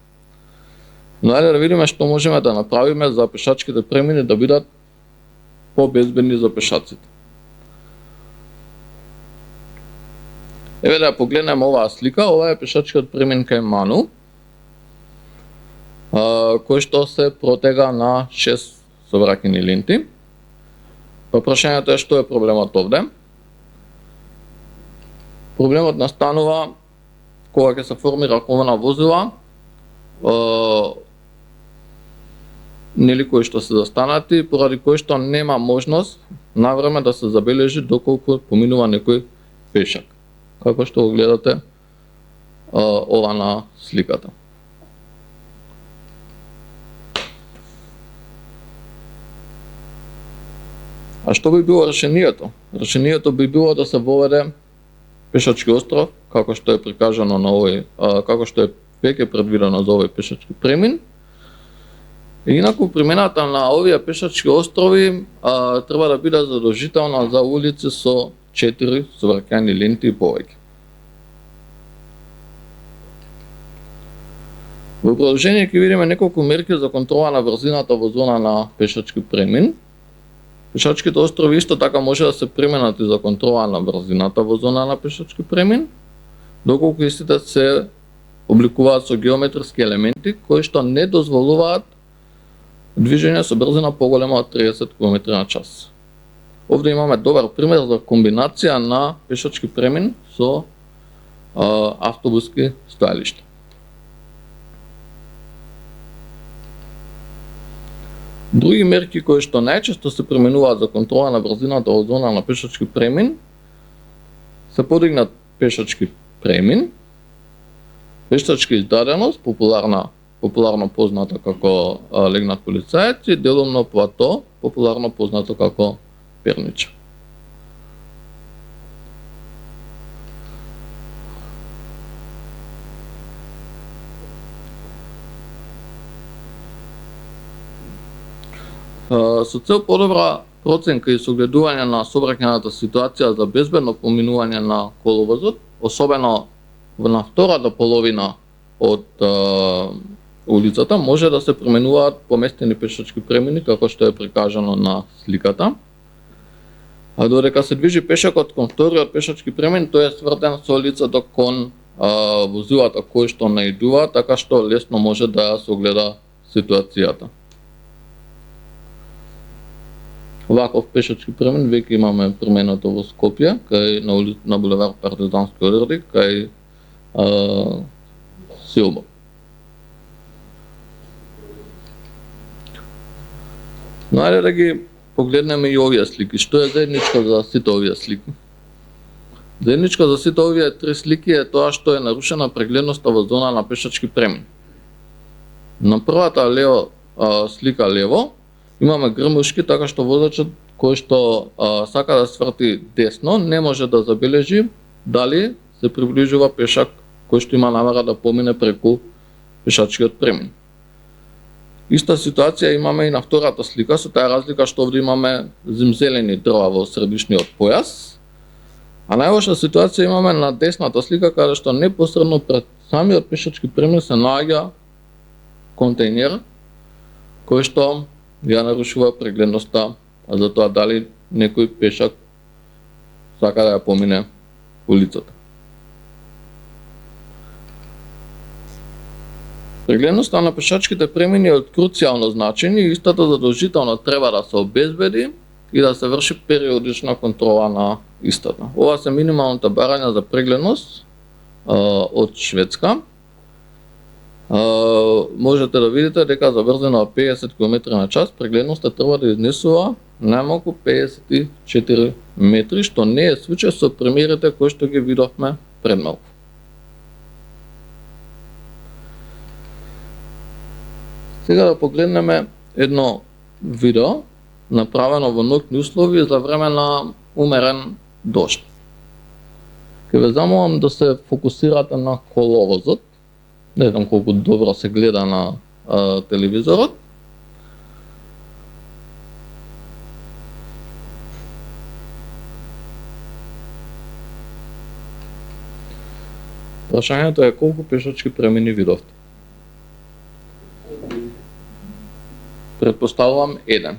Но ајде да видиме што можеме да направиме за пешачките премини да бидат побезбедни за пешаците. Еве да погледнеме оваа слика, ова е пешачкиот премин кај Ману, кој што се протега на 6 сообраќајни ленти. Па прашањето е што е проблемот овде? Проблемот настанува кога ќе се формира колона возила, нели кои што се застанати, поради кои што нема можност навреме да се забележи доколку поминува некој пешак. Како што го гледате ова на сликата. А што би било решението? Решението би било да се воведе пешачки остров, како што е прикажано на овој, како што е веќе предвидено за овој пешачки премин. И инаку примената на овие пешачки острови треба да биде задолжителна за улици со 4 сообраќајни ленти и повеќе. Во продолжение ќе видиме неколку мерки за контрола на брзината во зона на пешачки премин. Пешачките острови исто така може да се применат и за контрола на брзината во зона на пешачки премин, доколку истите се обликуваат со геометриски елементи кои што не дозволуваат движење со брзина поголема од 30 км на час. Овде имаме добар пример за комбинација на пешачки премин со автобуски стојалишта. Други мерки кои што најчесто се применуваат за контрола на брзината во зона на пешачки премин се подигнат пешачки премин, пешачка издаденост, популарно позната како легнат полицаец, и делумно плато, популарно познато како пернича. Со цел подобра проценка и согледување на сообраќајната ситуација за безбедно поминување на коловозот, особено на втората половина од улицата, може да се применуваат поместени пешачки премини, како што е прикажано на сликата. А додека се движи пешакот кон вториот пешачки премин, тој е свртен со лицето кон возилата кои што наидува, така што лесно може да се огледа ситуацијата. Ваков пешачки премин веќе имаме применато во Скопје, кај на булевар Партизански одреди, кај Силбо. Но ајде да ги погледнеме и овие слики. Што е заедничко за сите овие слики? Заедничко за сите овие три слики е тоа што е нарушена прегледноста во зона на пешачки премин. На првата слика лево имаме грмушки, така што возачот кој што сака да сврти десно не може да забележи дали се приближува пешак кој што има намера да помине преку пешачкиот премин. Иста ситуација имаме и на втората слика, со таа разлика што овде имаме зимзелени дрва во средишниот појас, а најлоша ситуација имаме на десната слика, каде што непосредно пред самиот пешачки премин се наоѓа контејнер кој што ја нарушува прегледноста за тоа дали некој пешак сака да ја помине улицата. Прегледноста на пешачките премини е од круцијално значење и истата задолжително треба да се обезбеди и да се врши периодична контрола на истата. Ова се минималните барања за прегледност од Шведска. Можете да видите дека за брзина од 50 км на час прегледноста треба да изнесува најмалку 54 метри, што не е случај со примерите кои што ги видовме пред малку. Сега да погледнеме едно видео направено во ноќни услови за време на умерен дожд. Ке ве замолам да се фокусирате на коловозот. Не знам колку добро се гледа на телевизорот. Прашањето е колку пешачки премини видовте? Предпоставувам еден.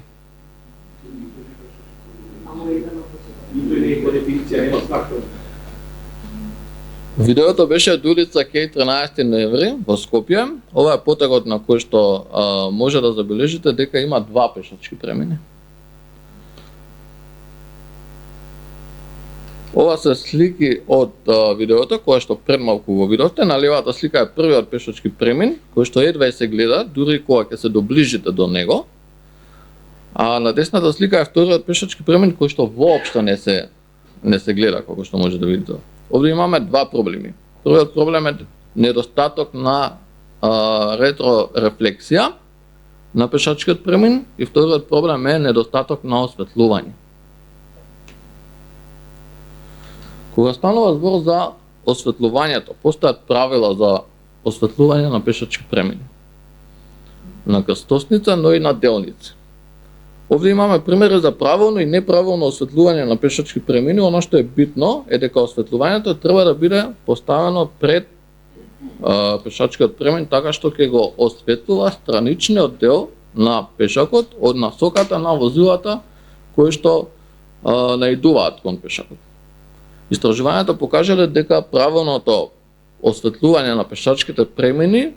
Видеото беше од улица Кеј 13 ноември во Скопје. Ова е потегот на кој што може да забележите дека има два пешачки премини. Ова се слики од видеото кое што пред малку го видовте. На левата слика е првиот пешачки премин, кој што едва се гледа, дури кога ќе се доближите до него. А на десната слика е вториот пешачки премин кој што воопшто не се гледа, како што може да видите. Овде имаме два проблеми. Првиот проблем е недостаток на ретрорефлексија на пешачкиот премин и вториот проблем е недостаток на осветлување. Кога станува збор за осветлувањето, постојат правила за осветлување на пешачки премини. На крстосница, но и на делници. Овде имаме примери за правилно и неправилно осветлување на пешачки премини. Оно што е битно е дека осветлувањето треба да биде поставено пред пешачкиот премин така што ќе го осветлува страничниот дел на пешакот од насоката на возилата кои што наидуваат кон пешакот. Истражувањето покажале дека правилното осветлување на пешачките премини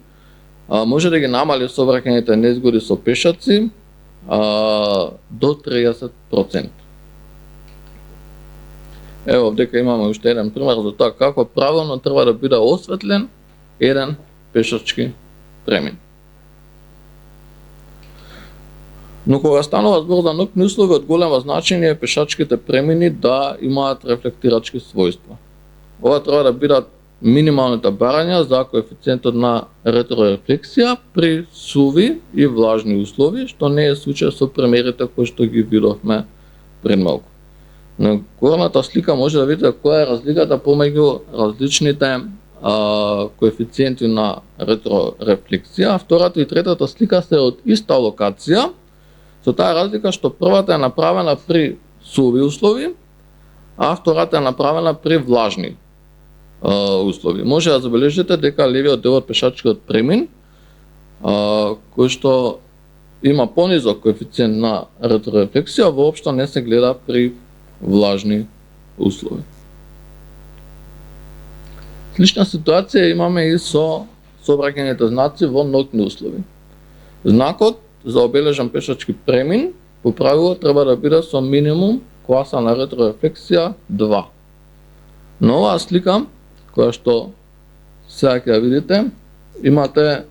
може да ги намали сообраќајните незгоди со пешаци до 30%. Ево, дека имаме уште еден пример за тоа како правилно треба да биде осветлен еден пешачки премин. Но кога станува збор за ноќни услови, од големо значење е пешачките премини да имаат рефлектирачки својства. Ова треба да бидат минималните барања за коефициентот на ретрорефлексија при суви и влажни услови, што не е случај со примерите кои што ги видовме пред малку. На горната слика може да видите која е разликата помеѓу различните коефициенти на ретрорефлексија. Втората и третата слика се од иста локација, со таа разлика што првата е направена при суви услови, а втората е направена при влажни услови. Може да забележите дека левиот дел од пешачкиот премин, кој што има понизок коефициент на ретрорефлексија, воопшто не се гледа при влажни услови. Слична ситуација имаме и со сообраќајните знаци во ноќни услови. Знакот за обележан пешачки премин по правило треба да биде со минимум класа на ретрорефлексија 2. На оваа слика, која што сега ќе ја видите, имате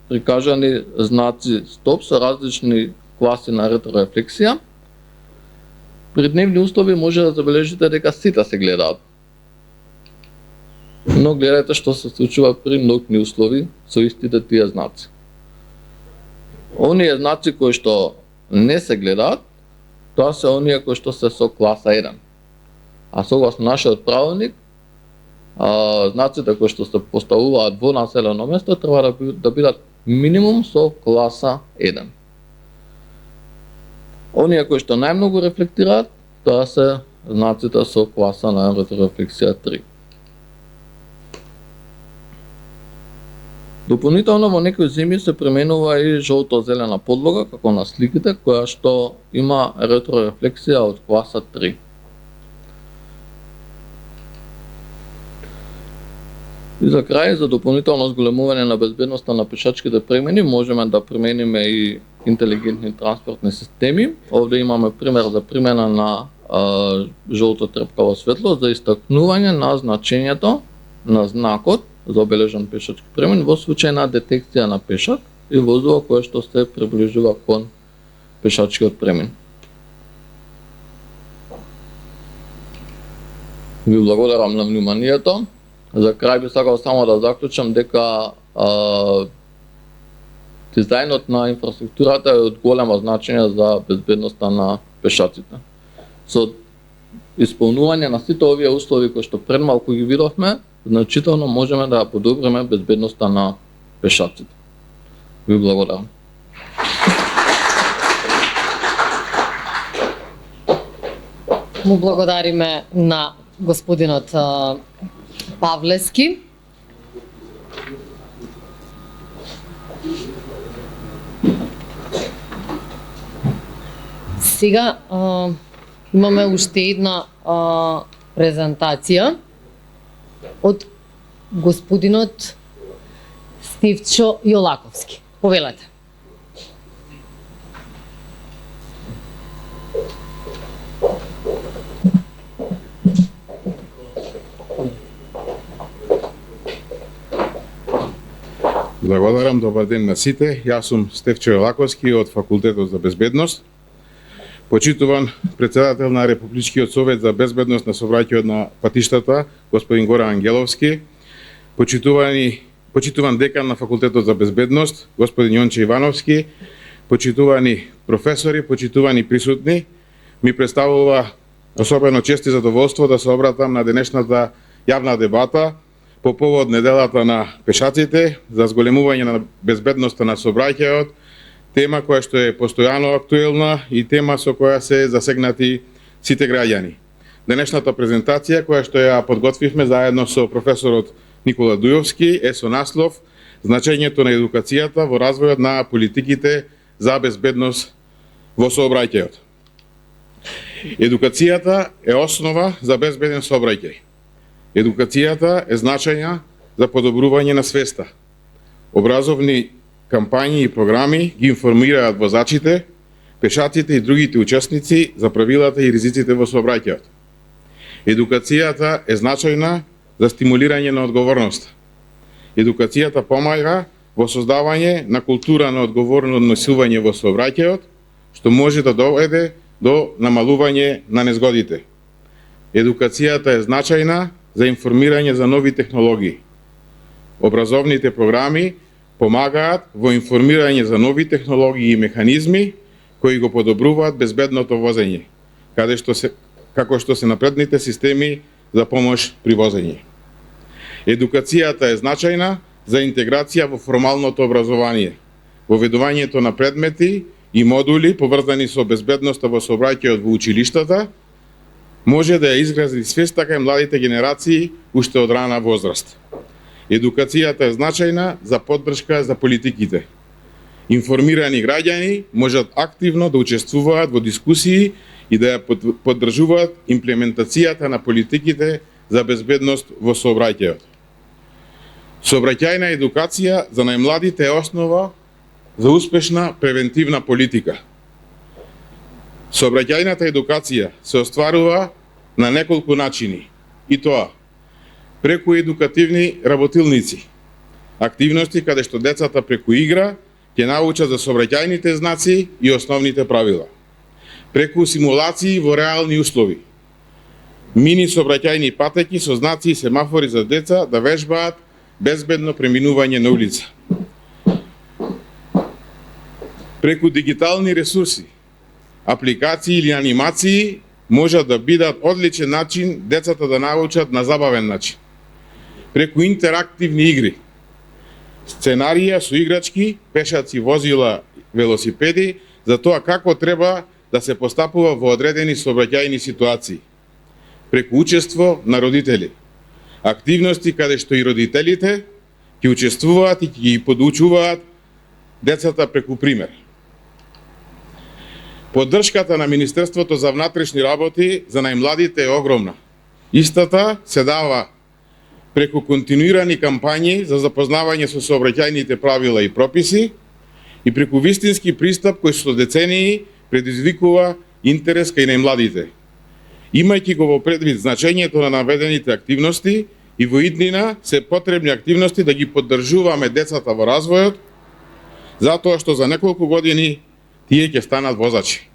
прикажани знаци стоп со различни класи на ретрорефлексија. При дневни услови може да забележите дека сите се гледаат. Но гледајте што се случува при ноќни услови со истите тие знаци. Оние знаци кои што не се гледаат, тоа се оние кои што се со класа 1. А согласно нашиот правилник, знаците кои што се поставуваат во населено место треба да бидат минимум со класа 1. Оние кои што најмногу рефлектираат, тоа се знаците со класа на ретрорефлексија 3. Дополнително во некои зими се применува и жолто-зелена подлога, како на сликите, која што има ретрорефлексија од класа 3. И за крај, за дополнително зголемување на безбедноста на пешачките премини, можеме да примениме и интелигентни транспортни системи. Овде имаме пример за примена на жолто трепкаво светло за истакнување на значењето на знакот за обележан пешачки премин во случај на детекција на пешак и возило кое што се приближува кон пешачкиот премин. Ви благодарам на вниманието. За крај би сакал само да заклучам дека дизајнот на инфраструктурата е од големо значење за безбедноста на пешаците. Со исполнување на сите овие услови кои што пред малку ги видовме, значително можеме да подобриме безбедноста на пешаците. Ви благодарам. Му благодариме на господинот Павлески. Сега имаме уште една презентација од господинот Стивчо Јолаковски. Повелете. Благодарам, добар ден на сите. Јас сум Стевчо Јолаковски од Факултетот за безбедност. Почитуван председател на Републичкиот совет за безбедност на сообраќајот на патиштата, господин Гоran Ангеловски. Почитуван декан на Факултетот за безбедност, господин Јонче Ивановски. Почитувани професори, почитувани присутни. Ми представува особено чест и задоволство да се обратам на денешната јавна дебата по повод неделата на пешаците за зголемување на безбедноста на сообраќајот, тема која што е постојано актуелна и тема со која се засегнати сите граѓани. Денешната презентација која што ја подготвивме заедно со професорот Никола Дујовски е со наслов Значењето на едукацијата во развојот на политиките за безбедност во сообраќајот. Едукацијата е основа за безбеден сообраќај. Едукацијата е значајна за подобрување на свеста. Образовни кампањи и програми ги информираат возачите, пешаците и другите учесници за правилата и ризиците во сообраќајот. Едукацијата е значајна за стимулирање на одговорноста. Едукацијата помага во создавање на култура на одговорно однесување во сообраќајот, што може да доведе до намалување на незгодите. Едукацијата е значајна за информирање за нови технологии. Образовните програми помагаат во информирање за нови технологии и механизми кои го подобруваат безбедното возење, како што се напредните системи за помош при возење. Едукацијата е значајна за интеграција во формалното образование, воведувањето на предмети и модули поврзани со безбедноста во сообраќајот во училиштата, може да ја изгради свест така и младите генерации уште од рана возраст. Едукацијата е значајна за поддршка за политиките. Информирани граѓани можат активно да учествуваат во дискусии и да ја поддржуваат имплементацијата на политиките за безбедност во сообраќајот. Сообраќајна едукација за најмладите е основа за успешна превентивна политика. Сообраќајната едукација се остварува на неколку начини, и тоа преку едукативни работилници, активности каде што децата преку игра ќе научат за сообраќајните знаци и основните правила. Преку симулации во реални услови, мини сообраќајни патеки со знаци и семафори за деца да вежбаат безбедно преминување на улица. Преку дигитални ресурси, апликации или анимации можат да бидат одличен начин децата да научат на забавен начин. Преку интерактивни игри, сценарија со играчки, пешаци, возила, велосипеди, за тоа како треба да се постапува во одредени сообраќајни ситуации. Преку учество на родители, активности каде што и родителите ќе учествуваат и ќе ги подучуваат децата преку пример. Поддршката на Министерството за внатрешни работи за најмладите е огромна. Истата се дава преку континуирани кампањи за запознавање со сообраќајните правила и прописи и преку вистински пристап кој со децении предизвикува интерес кај најмладите. Имајќи го во предвид значењето на наведените активности и во иднина се потребни активности да ги поддржуваме децата во развојот, затоа што за неколку години тие ќе станат возачи.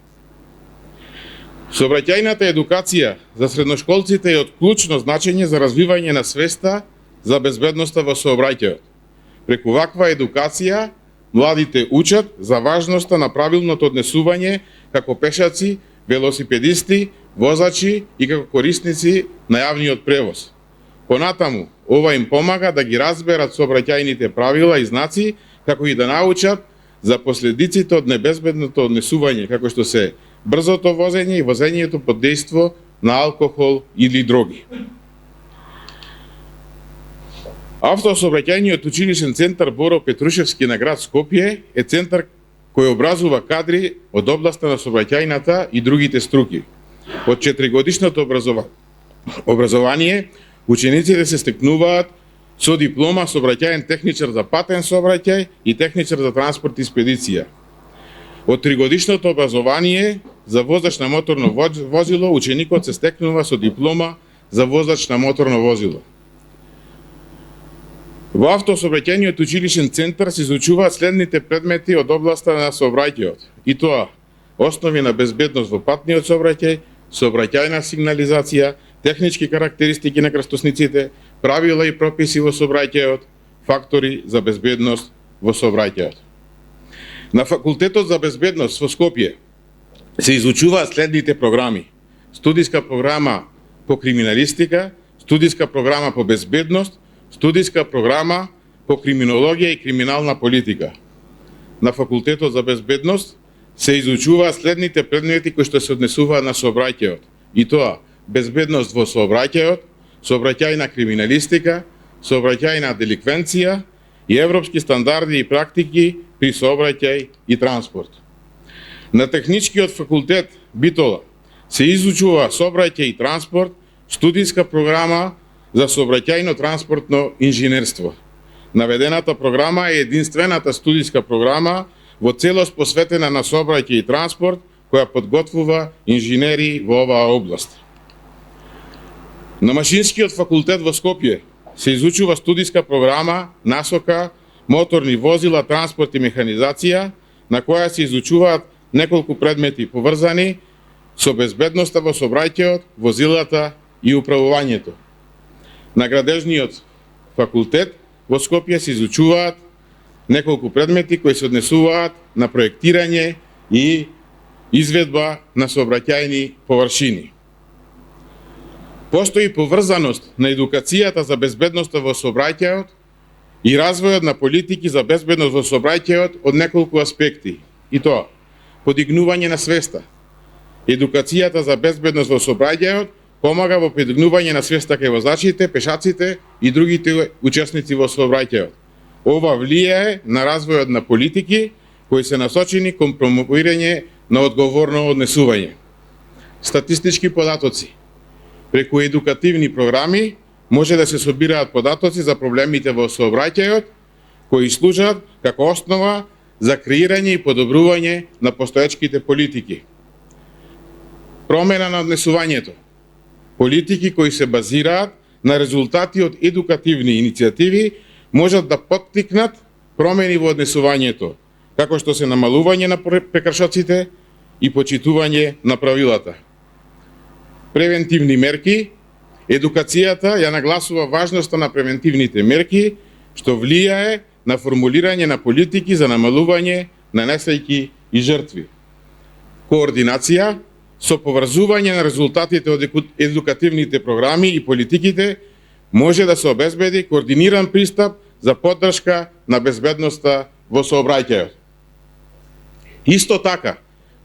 Сообраќајната едукација за средношколците е од клучно значење за развивање на свеста за безбедноста во сообраќајот. Преку ваква едукација, младите учат за важноста на правилното однесување како пешаци, велосипедисти, возачи и како корисници на јавниот превоз. Понатаму, ова им помага да ги разберат сообраќајните правила и знаци, како и да научат за последиците од небезбедното однесување, како што се брзото возење и возењето под дејство на алкохол или дроги. Автосообраќајниот училишен центар Боро Петрушевски на град Скопје е центар кој образува кадри од областа на сообраќајната и другите струки. Од 4-годишното образование, учениците се стекнуваат со диплома сообраќаен техничар за патен сообраќај и техничар за транспорт и спедиција. Од 3-годишното образование за возач на моторно возило, ученикот се стекнува со диплома за возач на моторно возило. Во автосообраќајниот училишен центар се изучуваат следните предмети од областа на сообраќајот, и тоа: основи на безбедност во патниот сообраќај, сообраќајна сигнализација, технички карактеристики на крстосниците, правила и прописи во сообраќајот, фактори за безбедност во сообраќајот. На Факултетот за безбедност во Скопје се изучуваат следните програми: студиска програма по криминалистика, студиска програма по безбедност, студиска програма по криминологија и криминална политика. На Факултетот за безбедност се изучуваат следните предмети кои што се однесуваат на сообраќајот, и тоа: безбедност во сообраќајот, сообраќајна криминалистика, сообраќајна деликвенција и европски стандарди и практики при сообраќај и транспорт. На Техничкиот факултет Битола се изучува сообраќај и транспорт, студиска програма за сообраќајно транспортно инженерство. Наведената програма е единствената студиска програма во целост посветена на сообраќај и транспорт која подготвува инженери во оваа област. На Машинскиот факултет во Скопје се изучува студиска програма насока моторни возила, транспорт и механизација, на која се изучуваат неколку предмети поврзани со безбедноста во сообраќајот, возилата и управувањето. На Градежниот факултет во Скопје се изучуваат неколку предмети кои се однесуваат на проектирање и изведба на сообраќајни површини. Постои поврзаност на едукацијата за безбедноста во сообраќајот и развојот на политики за безбедност во сообраќајот од неколку аспекти, и тоа: подигнување на свеста. Едукацијата за безбедност во сообраќајот помага во подигнување на свеста кај возачите, пешаците и другите учесници во сообраќајот. Ова влијае на развојот на политики кои се насочени кон промовирање на одговорно однесување. Статистички податоци. Преку едукативни програми може да се собираат податоци за проблемите во сообраќајот, кои служат како основа за креирање и подобрување на постоечките политики. Промена на однесувањето. Политики кои се базираат на резултати од едукативни иницијативи можат да поттикнат промени во однесувањето, како што се намалување на прекршоците и почитување на правилата. Превентивни мерки. Едукацијата ја нагласува важноста на превентивните мерки, што влијае на формулирање на политики за намалување на несреќи и жртви. Координација. Со поврзување на резултатите од едукативните програми и политиките може да се обезбеди координиран пристап за поддршка на безбедноста во сообраќајот. Исто така,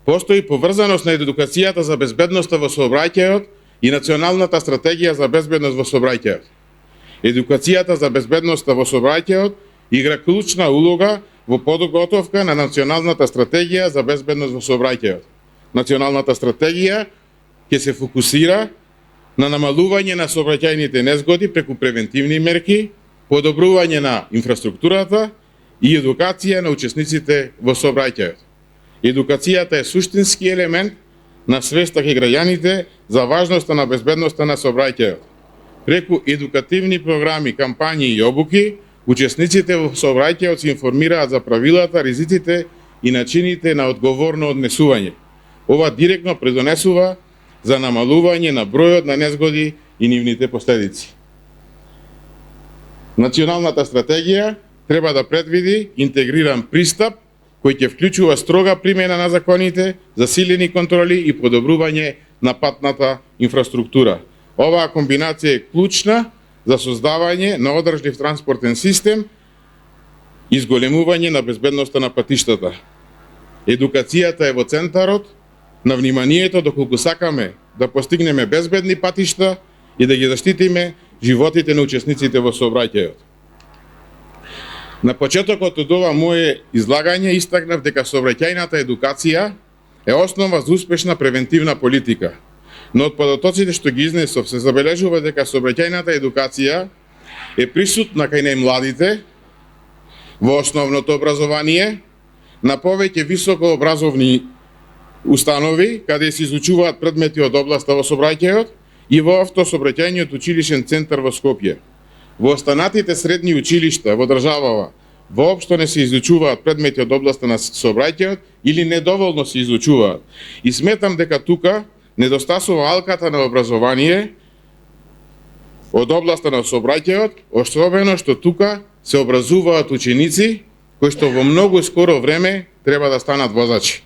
постои поврзаност на едукацијата за безбедноста во сообраќајот и Националната стратегија за безбедност во сообраќајот. Едукацијата за безбедноста во сообраќајот игра клучна улога во подготовка на Националната стратегија за безбедност во сообраќајот. Националната стратегија ќе се фокусира на намалување на сообраќајните незгоди преку превентивни мерки, подобрување на инфраструктурата и едукација на учесниците во сообраќајот. Едукацијата е суштински елемент на свеста кај граѓаните за важноста на безбедноста на сообраќајот. Преку едукативни програми, кампањи и обуки, учесниците во сообраќајот се информираат за правилата, ризиците и начините на одговорно однесување. Ова директно предонесува за намалување на бројот на незгоди и нивните последици. Националната стратегија треба да предвиди интегриран пристап кој ќе вклучува строга примена на законите, засилени контроли и подобрување на патната инфраструктура. Оваа комбинација е клучна за создавање на одржлив транспортен систем и зголемување на безбедноста на патиштата. Едукацијата е во центарот на вниманието доколку сакаме да постигнеме безбедни патишта и да ги заштитиме животите на учесниците во сообраќајот. На почетокот од ова мое излагање истакнав дека сообраќајната едукација е основа за успешна превентивна политика. Но од податоците што ги изнесов се забележува дека сообраќајната едукација е присутна кај најмладите во основното образование, на повеќе високообразовни установи каде се изучуваат предмети од областа во сообраќајот и во автосообраќајниот училишен центар во Скопје. Во останатите средни училишта во државава воопшто не се изучуваат предмети од областа на сообраќајот или недоволно се изучуваат. И сметам дека тука недостасува алката на образование од областа на сообраќајот, особено што тука се образуваат ученици кои што во многу скоро време треба да станат возачи.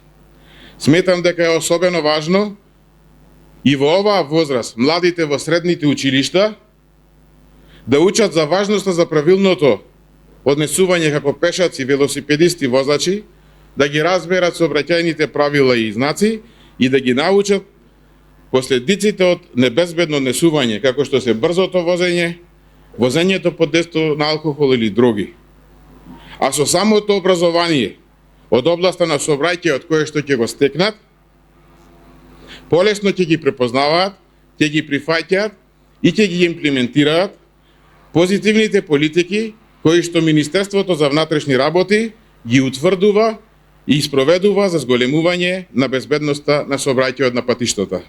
Сметам дека е особено важно и во оваа возраст младите во средните училишта да учат за важноста за правилното однесување како пешаци, велосипедисти, возачи, да ги разберат сообраќајните правила и знаци и да ги научат последиците од небезбедно однесување, како што се брзото возење, возењето под дејство на алкохол или други. А со самото образование од областа на сообраќајот кое што ќе го стекнат, полесно ќе ги препознаваат, ќе ги прифаќаат и ќе ги имплементираат позитивните политики кои што Министерството за внатрешни работи ги утврдува и спроведува за зголемување на безбедноста на сообраќајот на патиштата.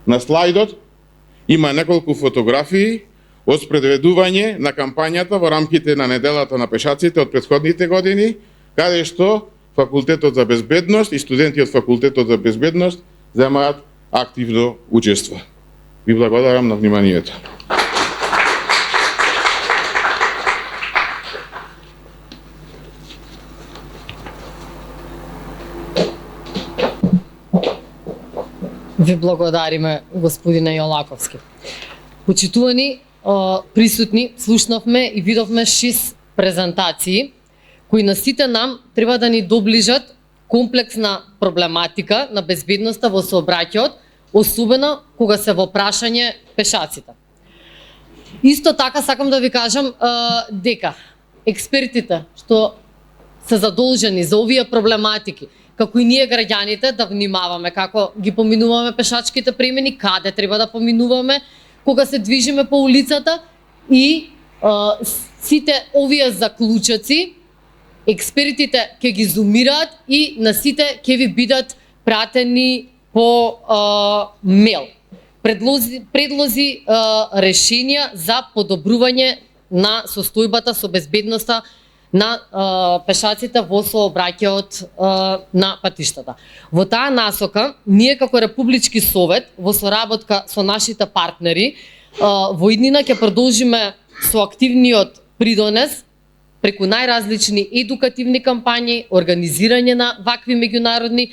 На слайдот има неколку фотографии од спроведување на кампањата во рамките на неделата на пешаците од претходните години, каде што Факултетот за безбедност и студенти од Факултетот за безбедност земаат активно учество. Ви благодарам на вниманието. Ви благодариме, господине Јолаковски. Почитувани присутни, слушнавме и видовме 6 презентации кои на сите нам треба да ни доближат комплексна проблематика на безбедноста во сообраќајот, особено кога се во прашање пешаците. Исто така сакам да ви кажам дека експертите што се задолжени за овие проблематики, како и ние граѓаните да внимаваме како ги поминуваме пешачките премини, каде треба да поминуваме кога се движиме по улицата и сите овие заклучоци експертите ќе ги зумираат и на сите ќе ви бидат пратени по мейл. Предлози решенија за подобрување на состојбата со безбедноста на пешаците во сообраќајот на патиштата. Во таа насока, ние како Републички совет, во соработка со нашите партнери, во иднина ќе продолжиме со активниот придонес преку најразлични едукативни кампањи, организирање на вакви меѓународни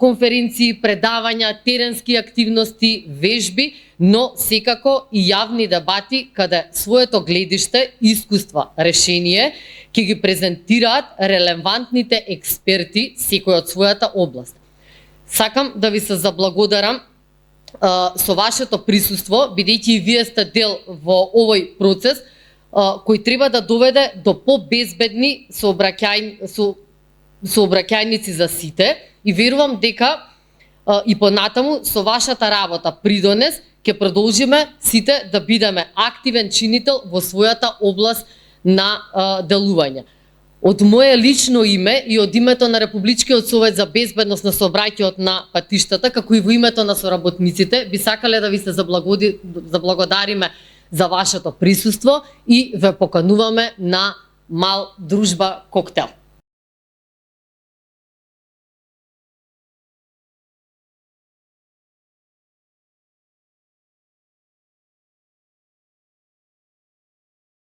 конференции, предавања, теренски активности, вежби, но секако и јавни дебати каде своето гледиште, искуства, решение ќе ги презентираат релевантните експерти секој од својата област. Сакам да ви се заблагодарам со вашето присуство, бидејќи и вие сте дел во овој процес кој треба да доведе до побезбедни сообраќајници за сите и верувам дека и понатаму со вашата работа придонес ќе продолжиме сите да бидеме активен чинител во својата област на делување. Од мое лично име и од името на Републичкиот совет за безбедност на сообраќајот на патиштата, како и во името на соработниците, би сакале да ви се заблагодариме за вашето присуство и ве покануваме на мал дружба коктел.